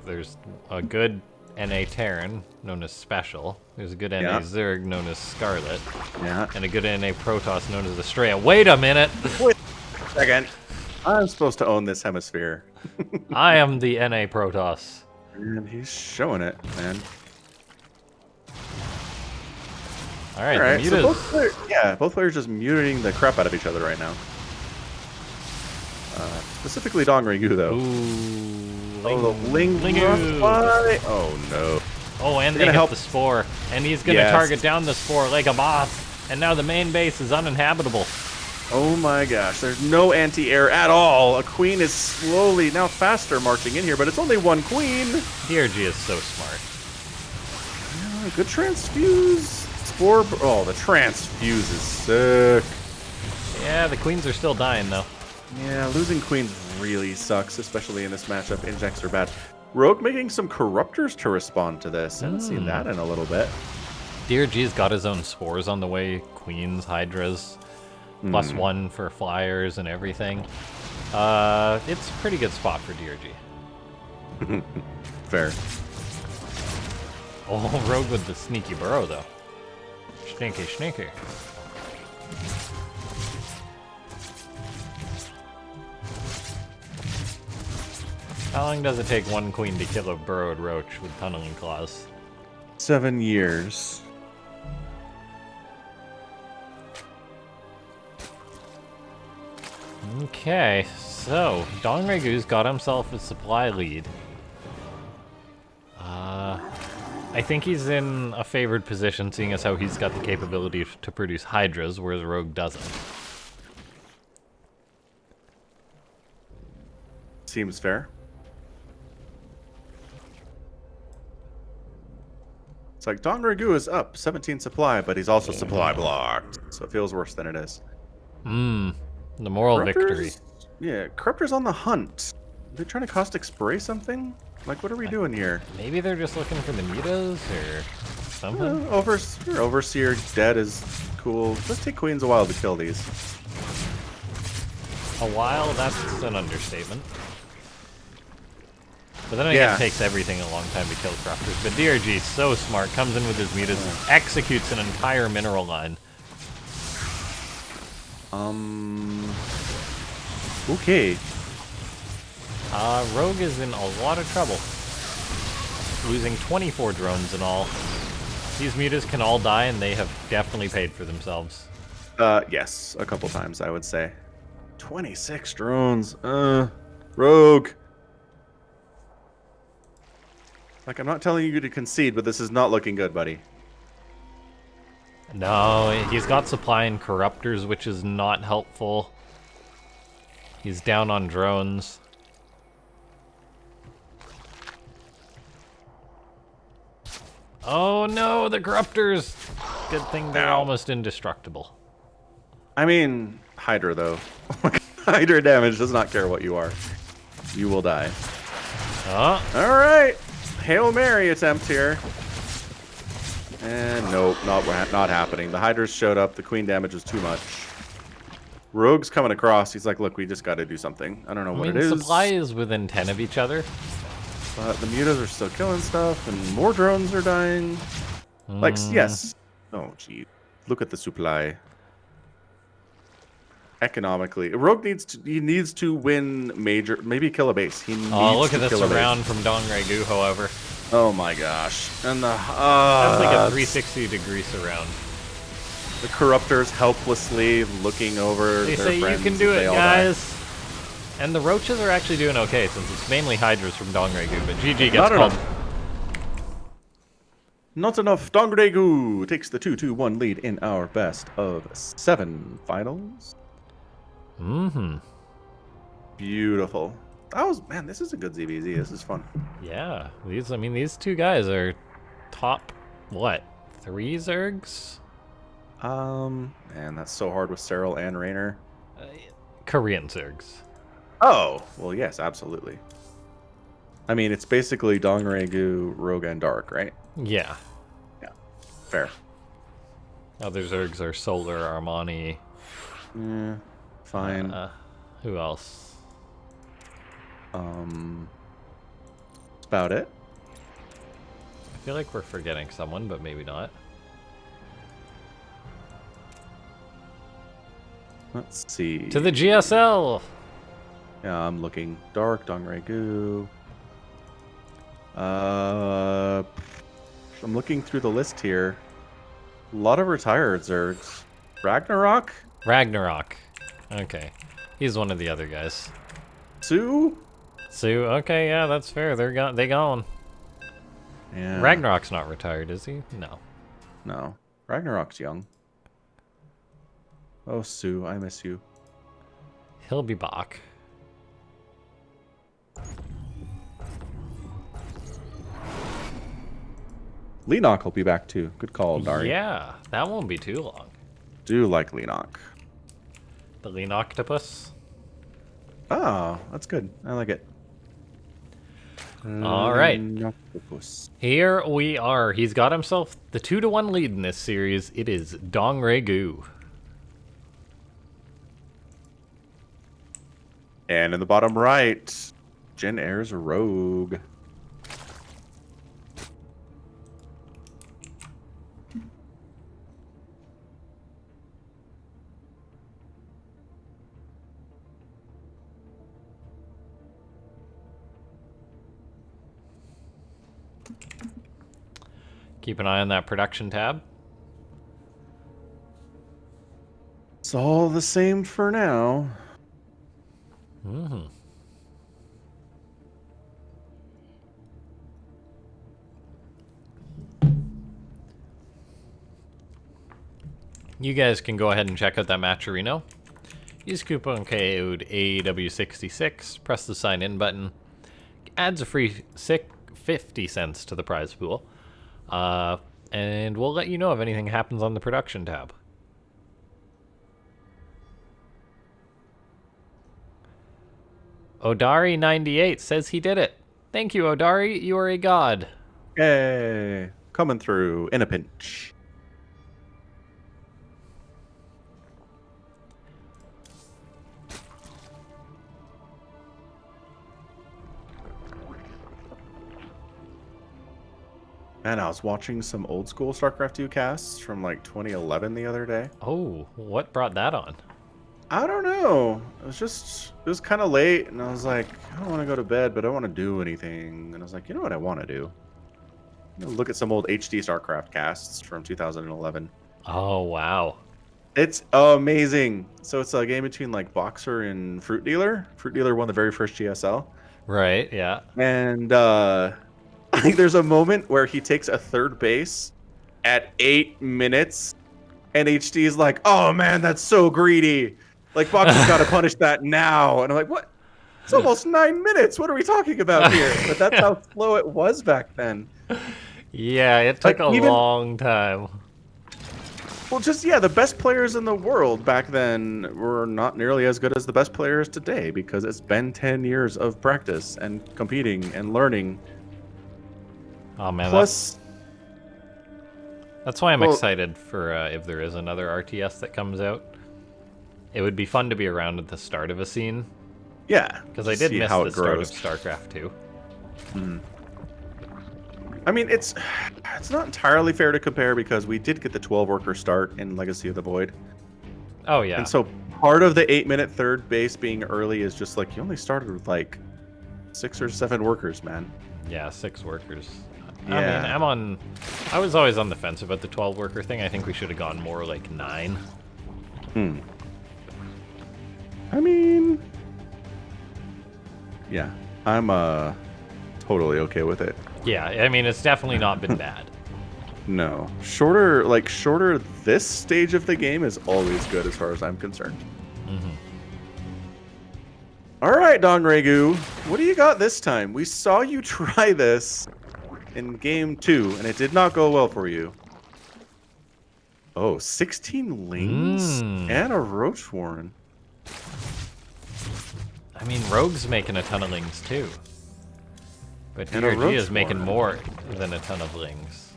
good NA Terran, known as Special. There's a good NA Zerg, known as Scarlet. Yeah. And a good NA Protoss, known as Astrea. Wait a minute! Wait a second. I'm supposed to own this hemisphere. I am the NA Protoss. And he's showing it, man. All right, All right, the so mutas. both players just mutating the crap out of each other right now. Specifically Dongragu, though. Ooh, the Ling Lingu. Oh, no. Oh, and they hit the spore. And he's going to target down the spore like a boss. And now the main base is uninhabitable. Oh my gosh, there's no anti-air at all. A queen is slowly, now faster, marching in here, but it's only one queen. DRG is so smart. Yeah, good transfuse. Spore. Oh, the transfuse is sick. Yeah, the queens are still dying, though. Yeah, losing queens really sucks, especially in this matchup. Injects are bad. Rogue making some corruptors to respond to this. I haven't seen that in a little bit. DRG's got his own spores on the way. Queens, Hydras. +1 for flyers and everything. It's a pretty good spot for DRG. Fair. Oh, Rogue with the sneaky burrow, though. Sneaky, sneaky. How long does it take one queen to kill a burrowed roach with tunneling claws? 7 years. Okay, so Dongragu's got himself a supply lead. I think he's in a favored position, seeing as how he's got the capability to produce Hydras, whereas Rogue doesn't. Seems fair. It's like Dongragu is up 17 supply, but he's also supply blocked, so it feels worse than it is. The moral victory. Yeah, Corruptor's on the hunt. Are they trying to caustic spray something? Like, what are we doing here? Maybe they're just looking for the mutas or something. Overseer dead is cool. Let's take queens a while to kill these. A while? That's an understatement. But then again, it takes everything a long time to kill corruptors. But DRG is so smart, comes in with his mutas and executes an entire mineral line. Okay. Rogue is in a lot of trouble. Losing 24 drones in all. These mutas can all die, and they have definitely paid for themselves. Yes, a couple times, I would say. 26 drones. Rogue. Like, I'm not telling you to concede, but this is not looking good, buddy. No, he's got supply and corruptors, which is not helpful. He's down on drones. Oh no, the corruptors! Good thing they're almost indestructible. I mean, Hydra, though. Hydra damage does not care what you are. You will die. Oh. Alright. Hail Mary attempt here. And nope, not happening. The Hydras showed up. The Queen damage was too much. Rogue's coming across. He's like, look, we just got to do something. I don't know what it is. Supply is within 10 of each other. But the mutas are still killing stuff, and more drones are dying. Like, yes. Oh, gee. Look at the supply. Economically, Rogue needs to win major, maybe kill a base. He needs look at to this surround from Dongregu, however. Oh my gosh. And the that's like a 360-degree surround. The corruptors helplessly looking over They their say friends you can do as they it, all guys. And the roaches are actually doing okay, since it's mainly Hydras from Dongregu, but GG gets called. Not enough. Dongregu takes the 2-2-1 lead in our best of 7 finals. Beautiful. Man, this is a good ZvZ. This is fun. Yeah, these two guys are top, what, 3 Zergs? Man, that's so hard with Cyril and Raynor. Korean Zergs. Oh, well, yes, absolutely. I mean, it's basically Dongregu, Rogue, and Dark, right? Yeah. Yeah, fair. Other Zergs are Solar, Armani. Yeah, fine. Who else? That's about it. I feel like we're forgetting someone, but maybe not. Let's see. To the GSL! Yeah, I'm looking. Dark, Dongregu. I'm looking through the list here. A lot of retired Zergs. Ragnarok? Ragnarok. Okay. He's one of the other guys. Sue? Sue, okay, yeah, that's fair. They gone. Yeah. Ragnarok's not retired, is he? No. No. Ragnarok's young. Oh, Sue, I miss you. He'll be back. Leenock will be back too. Good call, Dari. Yeah, that won't be too long. Do like Leenock. The Leanoctopus. Oh, that's good. I like it. All right. Leanoctopus. Here we are. He's got himself the 2-1 lead in this series. It is Dongregu. And in the bottom right, Jen Ayers Rogue. Keep an eye on that production tab. It's all the same for now. You guys can go ahead and check out that Matcherino. Use coupon code AW66, press the sign in button, adds a free 50 cents to the prize pool, and we'll let you know if anything happens on the production tab. Odari98 says he did it. Thank you, Odari. You are a god. Yay. Coming through in a pinch. Man, I was watching some old school StarCraft 2 casts from like 2011 the other day. Oh, what brought that on? I don't know. It was kind of late, and I was like, I don't want to go to bed, but I don't want to do anything. And I was like, you know what I want to do? I'm gonna look at some old HD Starcraft casts from 2011. Oh, wow. It's amazing. So it's a game between like Boxer and Fruit Dealer. Fruit Dealer won the very first GSL. Right, yeah. And I think there's a moment where he takes a third base at 8 minutes, and HD is like, "Oh man, that's so greedy! Like Boxer's got to punish that now." And I'm like, "What? It's almost 9 minutes. What are we talking about here?" But that's how slow it was back then. Yeah, it took Like, a even- long time. Well, just yeah, the best players in the world back then were not nearly as good as the best players today because it's been 10 years of practice and competing and learning. Oh man, Plus, that's why I'm well, excited for if there is another RTS that comes out. It would be fun to be around at the start of a scene. yeah, Because I did see miss how the it start grows. of StarCraft 2. I mean, it's not entirely fair to compare because we did get the 12-worker start in Legacy of the Void. Oh yeah. And so part of the 8-minute third base being early is just like you only started with like 6 or 7 workers, man. Yeah, 6 workers. Yeah. I mean, I was always on the fence about the 12 worker thing. I think we should have gone more like 9. I mean, yeah, I'm totally okay with it. Yeah, I mean, it's definitely not been bad. No, shorter this stage of the game is always good as far as I'm concerned. All right, Dong Regu, what do you got this time? We saw you try this in game 2, and it did not go well for you. Oh, 16 lings and a roach warren. I mean, Rogue's making a ton of lings too. But And a DRG roach is making warren. more than a ton of lings.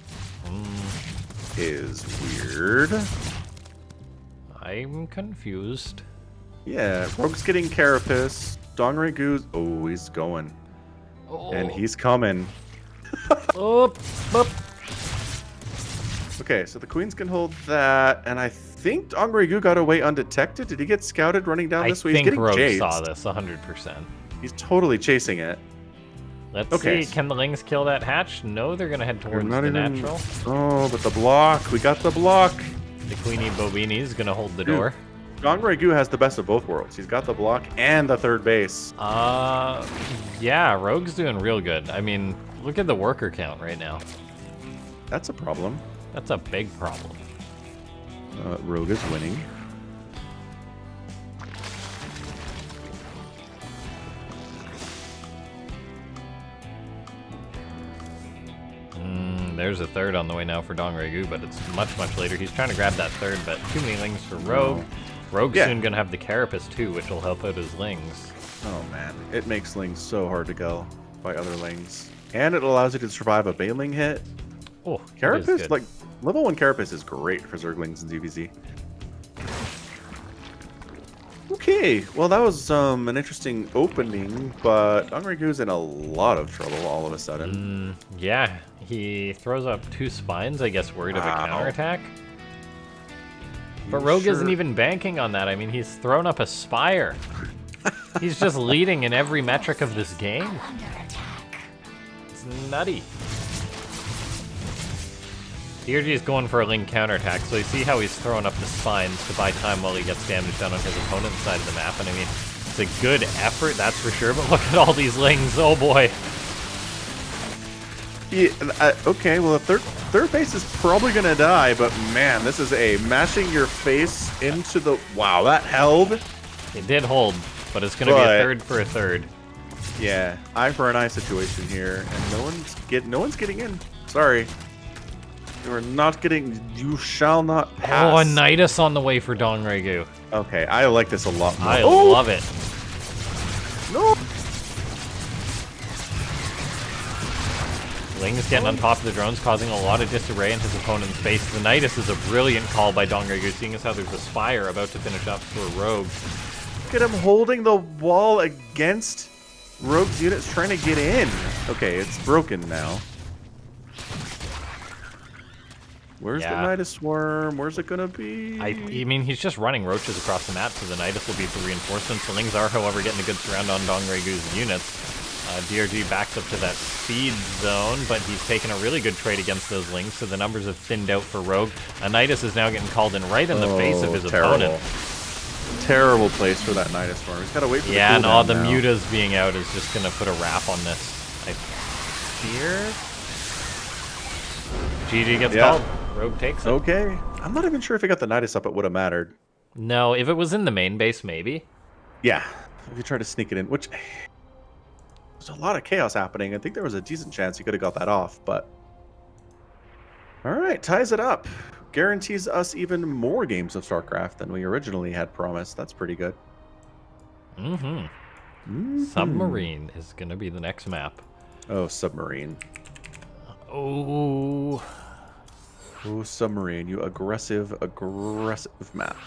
Is weird. I'm confused. Yeah, Rogue's getting Carapace. Dong Regu's... Oh, he's going. Oh. And he's coming. Oop, oop. Okay, so the queens can hold that, and I think Dong Regu got away undetected. Did he get scouted running down I this way? He's think getting Rogue chased. saw this 100%. He's totally chasing it. Let's Okay. see. Can the lings kill that hatch? No, they're gonna head towards Not the even- natural. Oh, but the block. We got the block. The Queenie Bobini is gonna hold the Dude. door. Dong Regu has the best of both worlds. He's got the block and the third base. Yeah, Rogue's doing real good. I mean, look at the worker count right now. That's a problem. That's a big problem. Rogue is winning. There's a third on the way now for Dong Regu, but it's much, much later. He's trying to grab that third, but too many lings for Rogue. Rogue's Yeah. soon gonna have the Carapace too, which will help out his lings. Oh man, it makes lings so hard to go by other lings. And it allows you to survive a bailing hit. Oh, that is Carapace, good. like, level 1 Carapace is great for Zerglings and ZvZ. Okay, well that was an interesting opening, but Dong Regu's in a lot of trouble all of a sudden. Yeah, he throws up 2 spines, I guess, worried of a Wow. counterattack. But You Rogue sure- isn't even banking on that. I mean, he's thrown up a spire. He's just leading in every metric of this game. It's nutty. DRG is going for a Ling counterattack, so you see how he's throwing up the spines to buy time while he gets damage done on his opponent's side of the map. And I mean, it's a good effort, that's for sure, but look at all these Lings. Oh boy. Yeah, okay, well the third base is probably gonna die, but man, this is a mashing your face into the... Wow, that held. It did hold, but it's going to be a third for a third. Yeah, eye for an eye situation here, and no one's getting in. Sorry. You are not getting... You shall not pass. Oh, a Nidus on the way for Dong Regu. Okay, I like this a lot more. I Oh! love it. No! Ling is getting on top of the drones, causing a lot of disarray in his opponent's face. The Nidus is a brilliant call by Dong Regu, seeing as how there's a Spire about to finish up for Rogue. Look at him holding the wall against Rogue's units trying to get in. Okay, it's broken now. Where's the Nidus Swarm? Where's it gonna be? I mean, he's just running roaches across the map, so the Nidus will be for reinforcements. The Lings are, however, getting a good surround on Dongregu's units. DRG backs up to that speed zone, but he's taken a really good trade against those Lings, so the numbers have thinned out for Rogue. A Nidus is now getting called in right in the face of his opponent. Terrible place for that Nidus Swarm. He's got to wait for the cooldown no, the now. Mutas being out is just going to put a wrap on this. I fear. GG gets called. Rogue takes it. Okay. I'm not even sure if he got the Nidus up, it would have mattered. No, if it was in the main base, maybe. Yeah. If you try to sneak it in, which... There's a lot of chaos happening. I think there was a decent chance he could have got that off, but... Alright, ties it up. Guarantees us even more games of StarCraft than we originally had promised. That's pretty good. Submarine is going to be the next map. Oh, Submarine. Oh, Submarine. You aggressive map.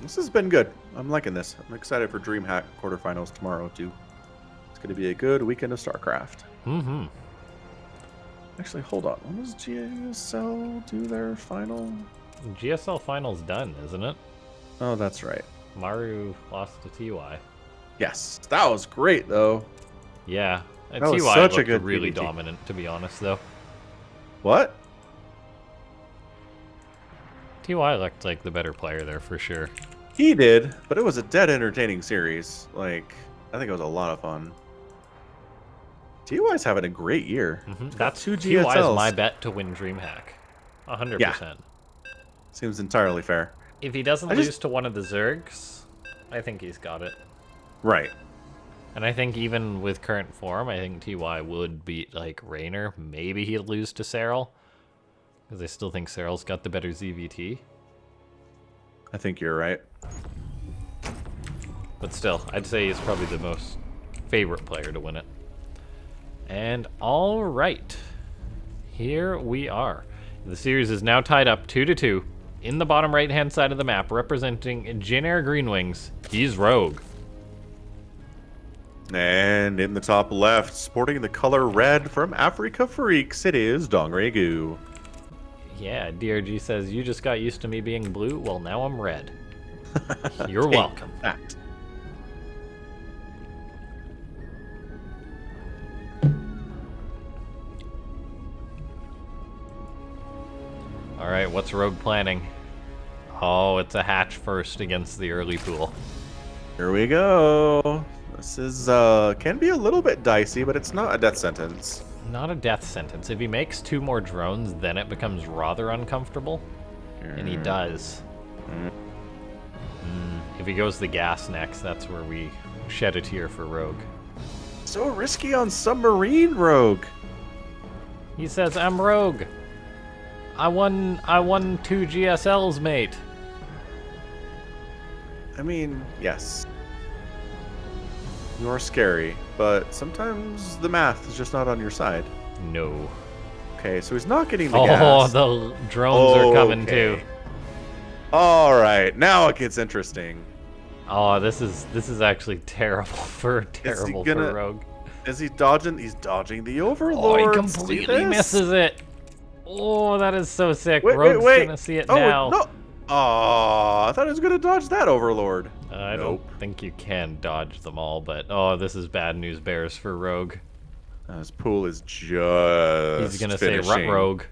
This has been good. I'm liking this. I'm excited for DreamHack quarterfinals tomorrow, too. It's going to be a good weekend of StarCraft. Actually, hold on. When does GSL do their final? GSL final's done, isn't it? Oh, that's right. Maru lost to TY. Yes. That was great, though. Yeah. That was TY such a looked good really PvT. dominant, to be honest, though. What? TY looked like the better player there for sure. He did, but it was a dead entertaining series. Like, I think it was a lot of fun. TY's having a great year. That's two TY is GSLs. my bet to win DreamHack. 100%. Yeah. Seems entirely fair. If he doesn't lose to one of the Zergs, I think he's got it. Right. And I think even with current form, I think TY would beat, like, Raynor. Maybe he'd lose to Serral. Because I still think Serral's got the better ZVT. I think you're right. But still, I'd say he's probably the most favorite player to win it. And all right, here we are. The series is now tied up 2-2 in the bottom right-hand side of the map, representing Jin Air Green Wings. He's Rogue. And in the top left, sporting the color red from Afreeca Freaks, it is Dongregu. Yeah, DRG says, you just got used to me being blue? Well, now I'm red. You're welcome. That. All right, what's Rogue planning? Oh, it's a hatch first against the early pool. Here we go. This is, can be a little bit dicey, but it's not a death sentence. Not a death sentence. If he makes 2 more drones, then it becomes rather uncomfortable. And he does. If he goes the gas next, that's where we shed a tear for Rogue. So risky on Submarine, Rogue. He says, I'm Rogue. I won 2 GSLs, mate. I mean, yes. You are scary, but sometimes the math is just not on your side. No. Okay, so he's not getting the gas. Oh, the drones are coming too. All right, now it gets interesting. Oh, this is actually terrible for Rogue. Is he dodging? He's dodging the Overlord. Oh, he completely misses it. Oh, that is so sick. Wait, Rogue's wait. gonna see it now. No. Oh, I thought he was gonna dodge that Overlord. I don't think you can dodge them all, but oh, this is bad news bears for Rogue. His pool is just He's gonna finishing. say Rut Rogue.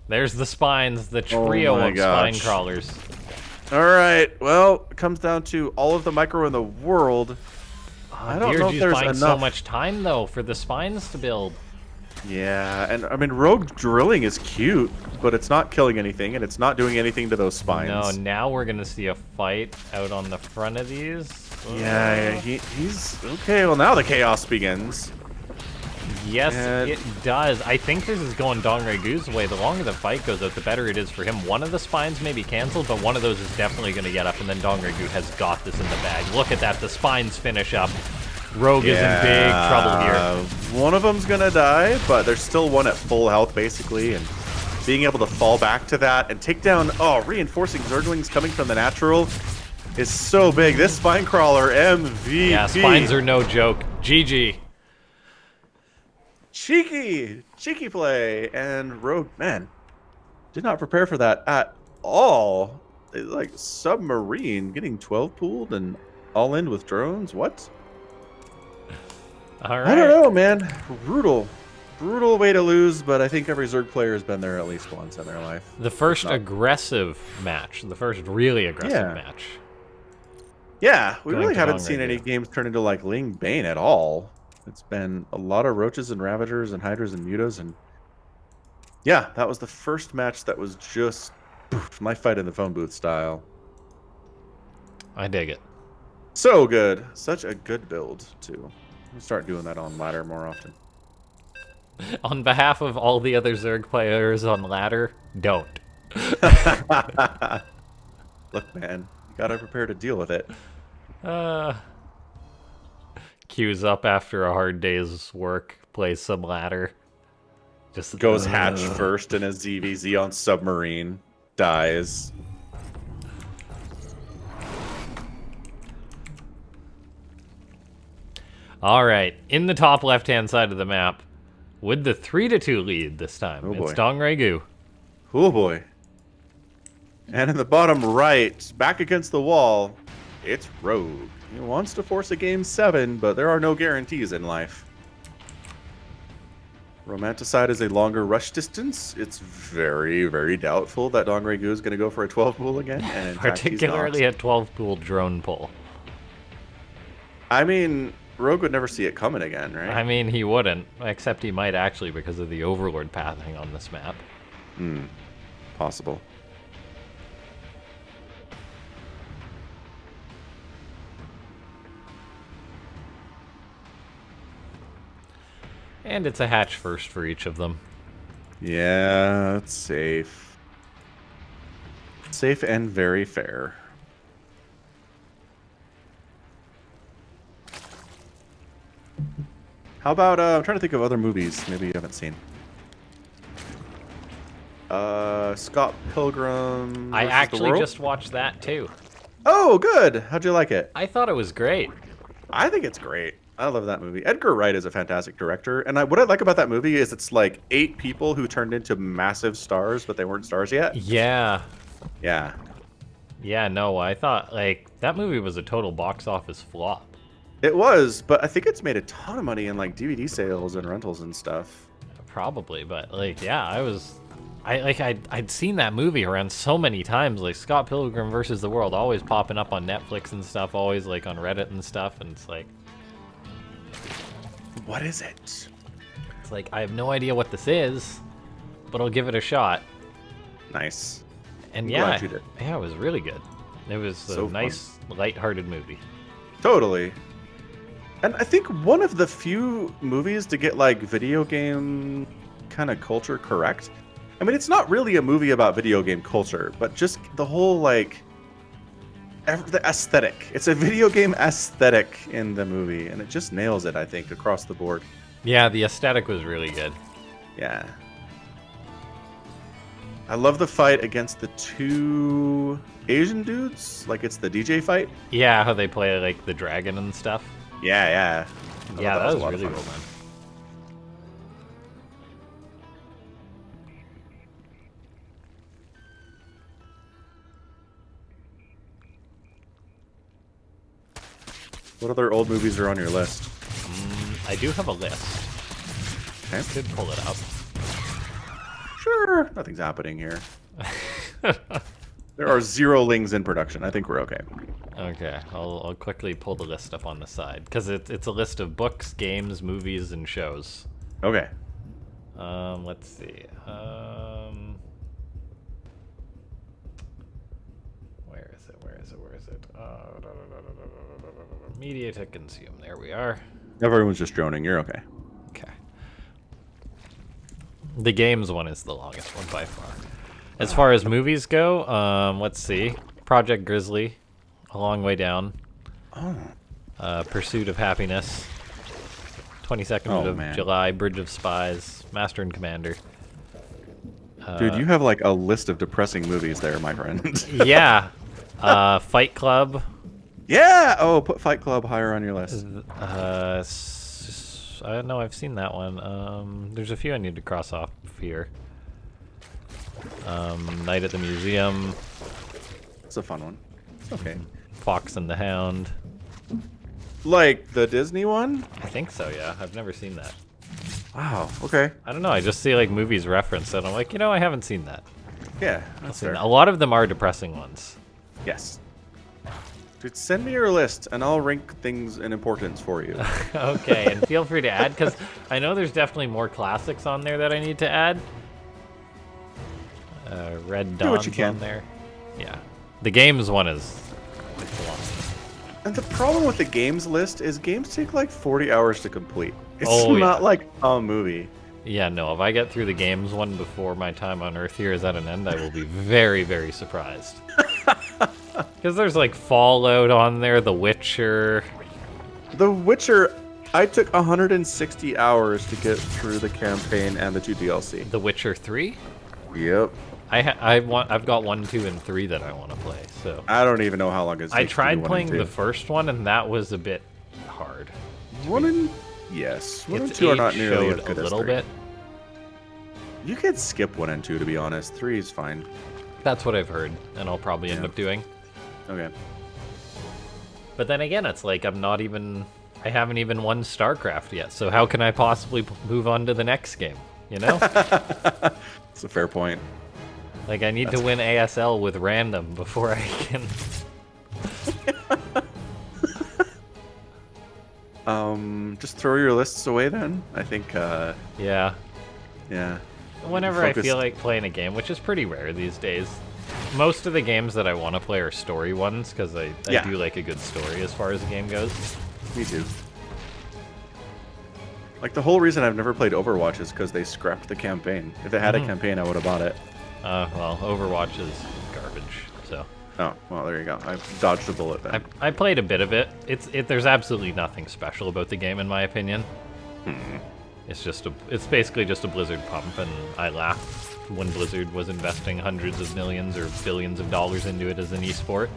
There's the spines, the trio of spine crawlers. All right, well, it comes down to all of the micro in the world. I don't know if there's buying enough. so much time though for the spines to build. Yeah, and I mean, Rogue drilling is cute, but it's not killing anything, and it's not doing anything to those spines. No, now we're gonna see a fight out on the front of these. Yeah, he's okay. Well, now the chaos begins. Yes, it does. I think this is going Dongregu's way. The longer the fight goes out, the better it is for him. One of the spines may be canceled, but one of those is definitely going to get up, and then Dongregu has got this in the bag. Look at that. The spines finish up. Rogue is in big trouble here. One of them's going to die, but there's still one at full health, basically, and being able to fall back to that and take down, reinforcing Zerglings coming from the natural is so big. This Spine Crawler MVP. Yeah, spines are no joke. GG. Cheeky play. And Rogue, man, did not prepare for that at all. Like, Submarine getting 12 pooled and all in with drones. What? All right. I don't know, man. Brutal way to lose, but I think every Zerg player has been there at least once in their life. The first aggressive match. The first really aggressive match. Yeah, we Going really to haven't Dong seen right any here. games turn into like Ling Bane at all. It's been a lot of Roaches and Ravagers and Hydras and Mutas, and yeah, that was the first match that was just my fight in the phone booth style. I dig it. So good. Such a good build, too. We'll start doing that on ladder more often. On behalf of all the other Zerg players on ladder, don't. Look, man, you gotta prepare to deal with it. Queues up after a hard day's work, plays some ladder. Just Goes hatch first in a ZvZ on Submarine. Dies. All right, in the top left-hand side of the map, with the 3-2 lead this time, Oh boy. it's Dong Regu. Oh boy. And in the bottom right, back against the wall, it's Rogue. He wants to force a game 7, but there are no guarantees in life. Romanticide is a longer rush distance. It's very, very doubtful that Dong Regu is going to go for a 12 pool again. And in fact, he's not. Particularly a 12-pool drone pull. I mean, Rogue would never see it coming again, right? I mean, he wouldn't, except he might actually because of the Overlord pathing on this map. Possible. And it's a hatch first for each of them. Yeah, it's safe. Safe and very fair. How about, I'm trying to think of other movies maybe you haven't seen. Scott Pilgrim. I versus the actually World? just watched that too. Oh, good. How'd you like it? I thought it was great. I think it's great. I love that movie. Edgar Wright is a fantastic director, and what I like about that movie is it's like 8 people who turned into massive stars, but they weren't stars yet. Yeah. Yeah. Yeah, no, I thought, like, that movie was a total box office flop. It was, but I think it's made a ton of money in like DVD sales and rentals and stuff. Probably, but, like, yeah, I'd seen that movie around so many times, like, Scott Pilgrim versus the World, always popping up on Netflix and stuff, always, like, on Reddit and stuff, and it's like... What is it? It's like, I have no idea what this is, but I'll give it a shot. Nice. And I'm yeah, glad you did. yeah, it was really good. It was So a nice, lighthearted movie. Totally. And I think one of the few movies to get like video game kind of culture correct. I mean, it's not really a movie about video game culture, but just the whole like the aesthetic. It's a video game aesthetic in the movie, and it just nails it, I think, across the board. Yeah, the aesthetic was really good. Yeah. I love the fight against the 2 Asian dudes. Like, it's the DJ fight. Yeah, how they play, like, the dragon and stuff. Yeah, yeah. Yeah, that was a lot of really fun. well done. What other old movies are on your list? I do have a list. Okay. I could pull it up. Sure. Nothing's happening here. There are 0 Lings in production. I think we're okay. Okay, I'll quickly pull the list up on the side, because it's a list of books, games, movies, and shows. Okay. Let's see. Where is it? Where is it? Where is it? Media to consume. There we are. Everyone's just droning. You're okay. Okay. The games one is the longest one by far. As far as movies go, let's see. Project Grizzly, A Long Way Down. Oh. Pursuit of Happiness. 22nd of man. July, Bridge of Spies, Master and Commander. Dude, you have like a list of depressing movies there, my friend. Yeah. Fight Club. Yeah! Oh, put Fight Club higher on your list. I don't know, I've seen that one. There's a few I need to cross off here. Night at the Museum. It's a fun one. Okay. Fox and the Hound. Like the Disney one? I think so, yeah. I've never seen that. Wow, okay. I don't know, I just see like movies referenced and I'm like, you know, I haven't seen that. Yeah, that's fair. A lot of them are depressing ones. Yes. Dude, send me your list and I'll rank things in importance for you. Okay, and feel free to add, because I know there's definitely more classics on there that I need to add. Red Dawn's on there. Yeah. The games one is like the one. And the problem with the games list is games take like 40 hours to complete. It's Oh, not yeah. like a movie. Yeah, no, if I get through the games one before my time on Earth here is at an end, I will be very, very surprised. Because there's like Fallout on there, The Witcher. The Witcher, I took 160 hours to get through the campaign and the 2 DLC. The Witcher 3? Yep. I've got 1, 2, and 3 that I want to play, so. I don't even know how long it's. I tried playing the first one, and that was a bit hard. 1 and yes, 1 and Its 2 are age not nearly as showed good a as little 3. bit. You could skip 1 and 2 to be honest. 3 is fine. That's what I've heard, and I'll probably end up doing. Okay. But then again, it's like I haven't even won Starcraft yet, so how can I possibly move on to the next game, you know? It's a fair point. Like, I need to win ASL with random before I can... Just throw your lists away then. I think, Yeah. yeah. Whenever I feel like playing a game, which is pretty rare these days. Most of the games that I want to play are story ones, because I do like a good story as far as the game goes. Me too. Like, the whole reason I've never played Overwatch is because they scrapped the campaign. If it had a campaign, I would have bought it. Well, Overwatch is garbage, so... Oh, well, there you go. I dodged a bullet then. I played a bit of it. There's absolutely nothing special about the game, in my opinion. It's basically just a Blizzard pump, and I laughed when Blizzard was investing hundreds of millions or billions of dollars into it as an esport.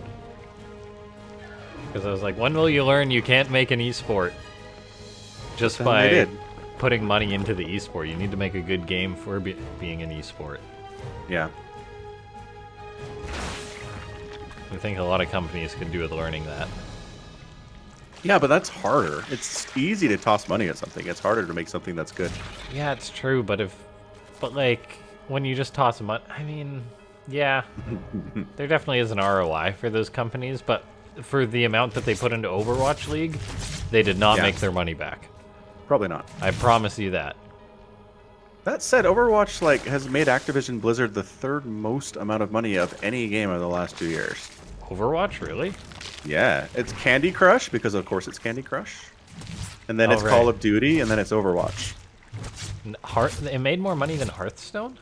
Because I was like, when will you learn you can't make an esport just by putting money into the esport? You need to make a good game for being an esport. Yeah. I think a lot of companies could do with learning that. Yeah, but that's harder. It's easy to toss money at something. It's harder to make something that's good. Yeah, it's true, but like, when you just toss money, I mean, yeah, there definitely is an ROI for those companies, but for the amount that they put into Overwatch League, they did not make their money back. Probably not. I promise you that. That said, Overwatch has made Activision Blizzard the 3rd most amount of money of any game of the last 2 years. Overwatch, really? Yeah, it's Candy Crush because of course it's Candy Crush, and then it's Call of Duty, and then it's Overwatch. It made more money than Hearthstone?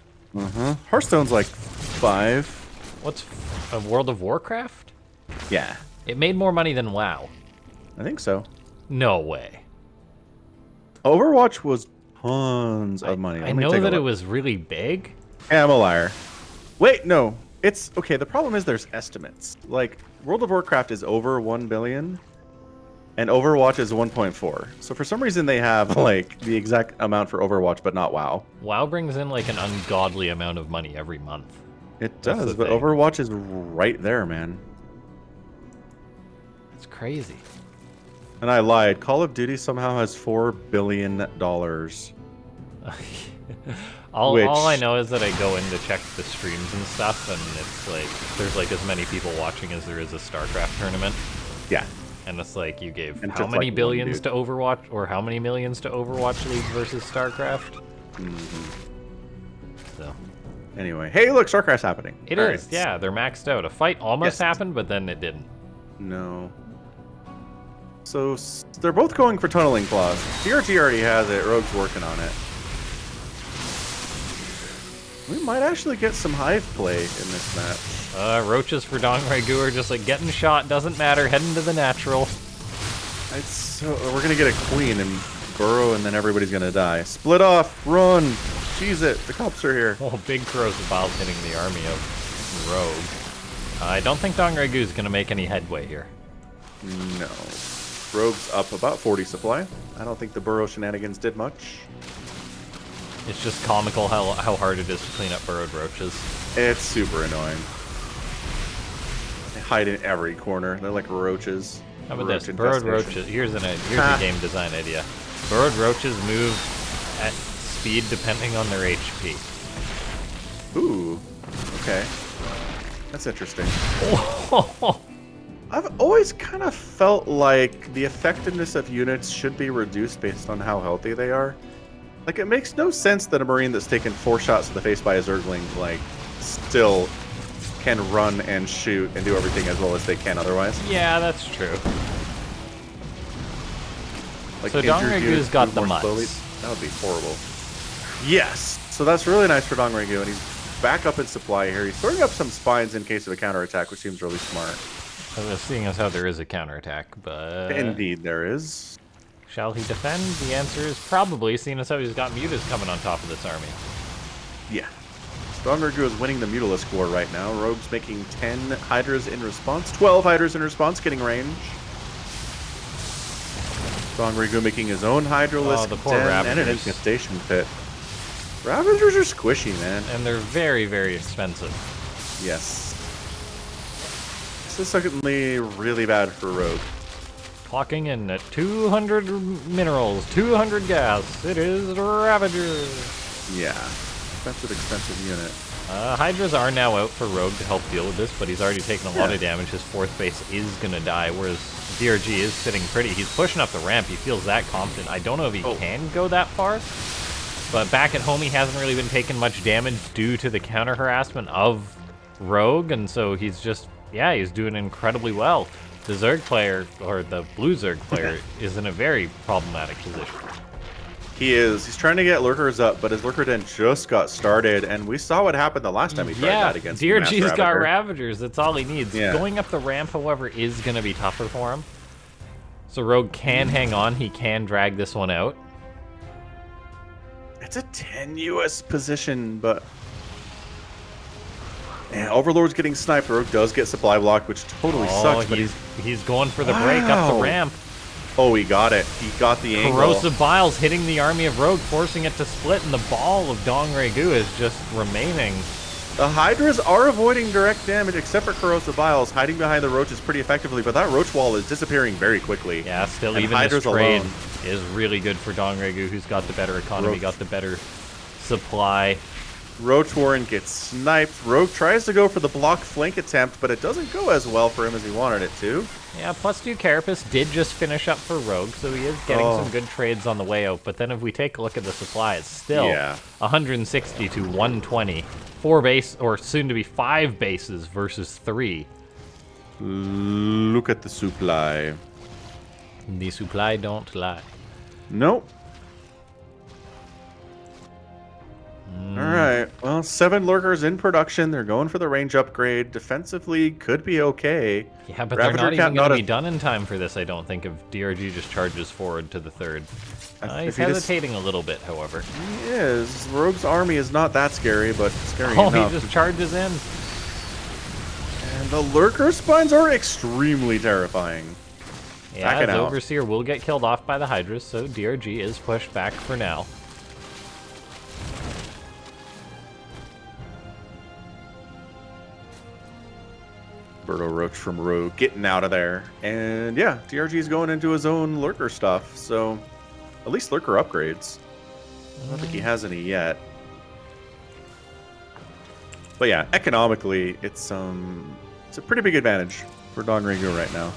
Hearthstone's like 5. What's World of Warcraft? Yeah, It made more money than WoW. I think so. No way. Overwatch was tons of money. I know that it was really big. Yeah, I'm a liar. Wait, no. It's okay. The problem is there's estimates. Like World of Warcraft is over 1 billion, and Overwatch is 1.4. So for some reason they have like the exact amount for Overwatch, but not WoW. WoW brings in like an ungodly amount of money every month. It does, but Overwatch is right there, man. It's crazy. And I lied. Call of Duty somehow has $4 billion. All I know is that I go in to check the streams and stuff, and it's like there's like as many people watching as there is a Starcraft tournament. Yeah. And it's like you gave and how many like billions to Overwatch, or how many millions to Overwatch League versus Starcraft? So. Anyway, hey, look, Starcraft's happening. It is, yeah. They're maxed out. A fight almost happened, but then it didn't. No. So they're both going for tunneling claws. DRG already has it. Rogue's working on it. We might actually get some Hive play in this match. Roaches for Dong Ragu are just like getting shot, doesn't matter, heading to the natural. We're gonna get a queen and burrow, and then everybody's gonna die. Split off, run. Cheese it. The cops are here. Oh, big corrosive vials hitting the army of Rogue. I don't think DRG is going to make any headway here. No. Rogue's up about 40 supply. I don't think the burrow shenanigans did much. It's just comical how hard it is to clean up burrowed roaches. It's super annoying. They hide in every corner. They're like roaches. How about this? Burrowed roaches. Here's a game design idea. Burrowed roaches move at speed depending on their HP. Ooh. Okay. That's interesting. Oh. I've always kind of felt like the effectiveness of units should be reduced based on how healthy they are. Like, it makes no sense that a Marine that's taken 4 shots to the face by a Zergling, like, still can run and shoot and do everything as well as they can otherwise. Yeah, that's true. Like, so DRG's got the mutts. Slowly. That would be horrible. Yes! So that's really nice for DRG, and he's back up in supply here. He's throwing up some spines in case of a counterattack, which seems really smart. Seeing as how there is a counterattack, but... Indeed there is. Shall he defend? The answer is probably, seeing as how he's got Mutas coming on top of this army. Yeah. DRG is winning the Mutalisk war right now. Rogue's making 10 Hydras in response. 12 Hydras in response, getting range. DRG making his own Hydralisk the poor and an Ravagers. infestation pit. Ravagers are squishy, man. And they're very, very expensive. Yes. This is certainly really bad for Rogue. Clocking in at 200 minerals, 200 gas. It is Ravager. Yeah. Expensive unit. Hydras are now out for Rogue to help deal with this, but he's already taken a lot of damage. His 4th base is going to die, whereas DRG is sitting pretty. He's pushing up the ramp. He feels that confident. I don't know if he can go that far, but back at home he hasn't really been taking much damage due to the counter harassment of Rogue, and so he's just, yeah, he's doing incredibly well. The Zerg player, or the blue Zerg player, is in a very problematic position. He is. He's trying to get lurkers up, but his lurker den just got started, and we saw what happened the last time he tried that against DRG's got Ravager. Ravagers. That's all he needs. Yeah. Going up the ramp, however, is going to be tougher for him. So Rogue can hang on. He can drag this one out. It's a tenuous position, but... Yeah, Overlord's getting sniped. Rogue does get supply blocked, which totally sucks. But he's going for the break up the ramp. Oh, he got it. He got the angle. Corrosive Biles hitting the army of Rogue, forcing it to split, and the ball of DRG is just remaining. The Hydras are avoiding direct damage, except for Corrosive Biles, hiding behind the Roaches pretty effectively, but that Roach wall is disappearing very quickly. Yeah, still, and even Hydras this trade alone is really good for DRG, who's got the better economy, Roach. got the better supply. Roach Warren gets sniped. Rogue tries to go for the block flank attempt, but it doesn't go as well for him as he wanted it to. Yeah, +2 Carapace did just finish up for Rogue, so he is getting some good trades on the way out. But then if we take a look at the supply, it's still 160 to 120. 4 base, or soon to be 5 bases versus 3. Look at the supply. The supply don't lie. Nope. Alright, well, 7 lurkers in production. They're going for the range upgrade. Defensively, could be okay. Yeah, but Ravager they're not even not going to be done in time for this, I don't think, if DRG just charges forward to the 3rd. He's hesitating a little bit, however. He is. Rogue's army is not that scary, but scary enough. Oh, he just charges in. And the lurker spines are extremely terrifying. Yeah, the Overseer will get killed off by the Hydras, so DRG is pushed back for now. Birdo Roach from Rogue getting out of there. And yeah, DRG's going into his own lurker stuff, so at least lurker upgrades. I don't think he has any yet. But yeah, economically, it's a pretty big advantage for DRG right now.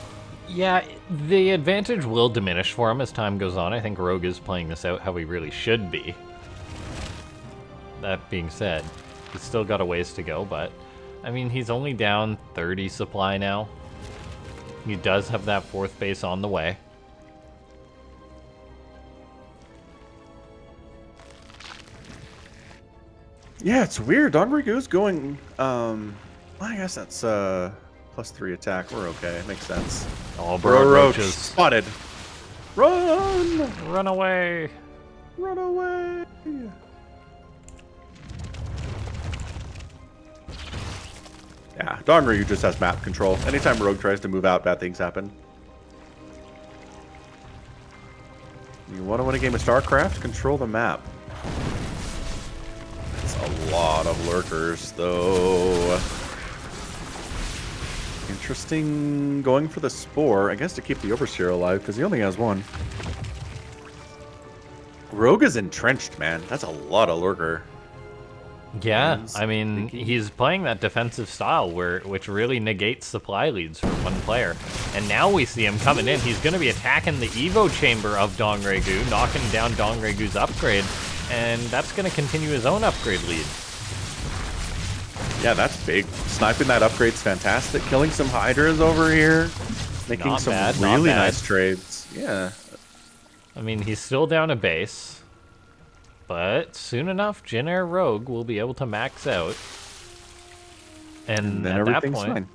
Yeah, the advantage will diminish for him as time goes on. I think Rogue is playing this out how he really should be. That being said, he's still got a ways to go, but I mean, he's only down 30 supply now. He does have that 4th base on the way. Yeah, it's weird. DRG's going, I guess that's +3 attack. We're okay. It makes sense. Oh, Bro Roaches. Spotted. Run! Run away. Run away. Yeah, DRG just has map control. Anytime Rogue tries to move out, bad things happen. You want to win a game of Starcraft? Control the map. That's a lot of lurkers, though. Interesting going for the Spore, I guess to keep the Overseer alive, because he only has one. Rogue is entrenched, man. That's a lot of lurker. Yeah, Man's I mean, thinking. he's playing that defensive style which really negates supply leads for one player. And now we see him coming in. He's going to be attacking the Evo chamber of DongRegu, knocking down DongRegu's upgrade, and that's going to continue his own upgrade lead. Yeah, that's big. Sniping that upgrade's fantastic. Killing some Hydras over here. Making Not some bad, not really bad. nice trades. Yeah. I mean, he's still down a base, but soon enough, Jin Air Rogue will be able to max out. And then at that everything's point, fine.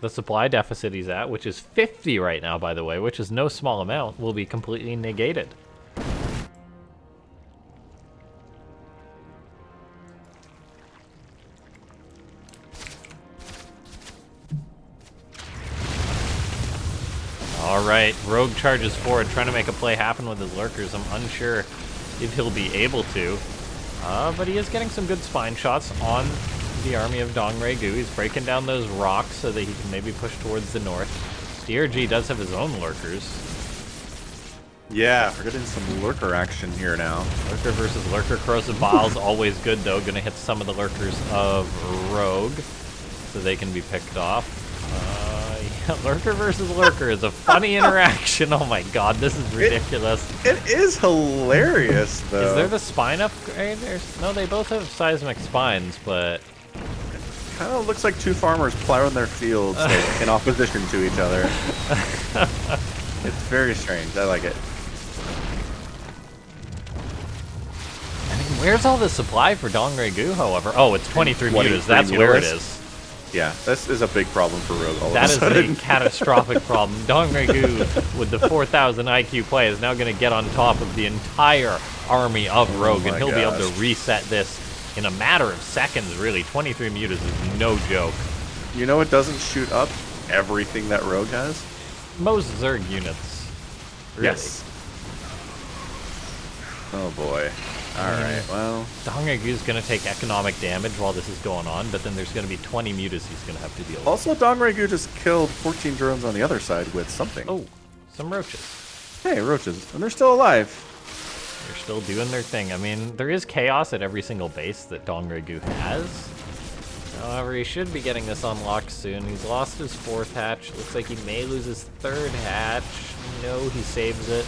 the supply deficit he's at, which is 50 right now, by the way, which is no small amount, will be completely negated. Alright, Rogue charges forward, trying to make a play happen with his lurkers. I'm unsure if he'll be able to. But he is getting some good spine shots on the army of DongRegu. He's breaking down those rocks so that he can maybe push towards the north. DRG does have his own lurkers. Yeah, we're getting some lurker action here now. Lurker versus lurker. Corrosive Bile's always good, though. Gonna hit some of the lurkers of Rogue so they can be picked off. Yeah, lurker versus lurker is a funny interaction. Oh my god, this is ridiculous. It is hilarious, though. Is there the spine upgrade? No, they both have seismic spines, but... Kind of looks like two farmers plowing their fields like, in opposition to each other. It's very strange. I like it. I mean, where's all the supply for DongRegu, however? Oh, it's 23 mutas. That's where it is. Yeah, this is a big problem for Rogue all That of a is sudden. a catastrophic problem. DongRegu, with the 4,000 IQ play, is now going to get on top of the entire army of Rogue, and he'll be able to reset this in a matter of seconds, really. 23 mutas is no joke. You know it doesn't shoot up everything that Rogue has? Most Zerg units. Really. Yes. Oh boy. Alright, well... DongRegu's going to take economic damage while this is going on, but then there's going to be 20 mutas he's going to have to deal with. Also, DongRegu just killed 14 drones on the other side with something. Oh, some roaches. Hey, roaches. And they're still alive. They're still doing their thing. I mean, there is chaos at every single base that DongRegu has. However, he should be getting this unlocked soon. He's lost his 4th hatch. Looks like he may lose his 3rd hatch. No, he saves it.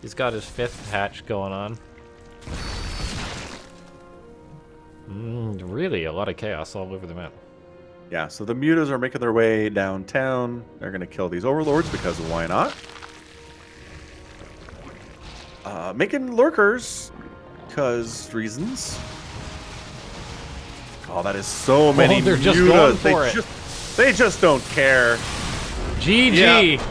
He's got his 5th hatch going on. Really, a lot of chaos all over the map. Yeah, so the mutas are making their way downtown. They're going to kill these overlords because why not? Making lurkers because reasons. Oh, that is so many they're just mutas. going for it. They just don't care. GG! Yeah.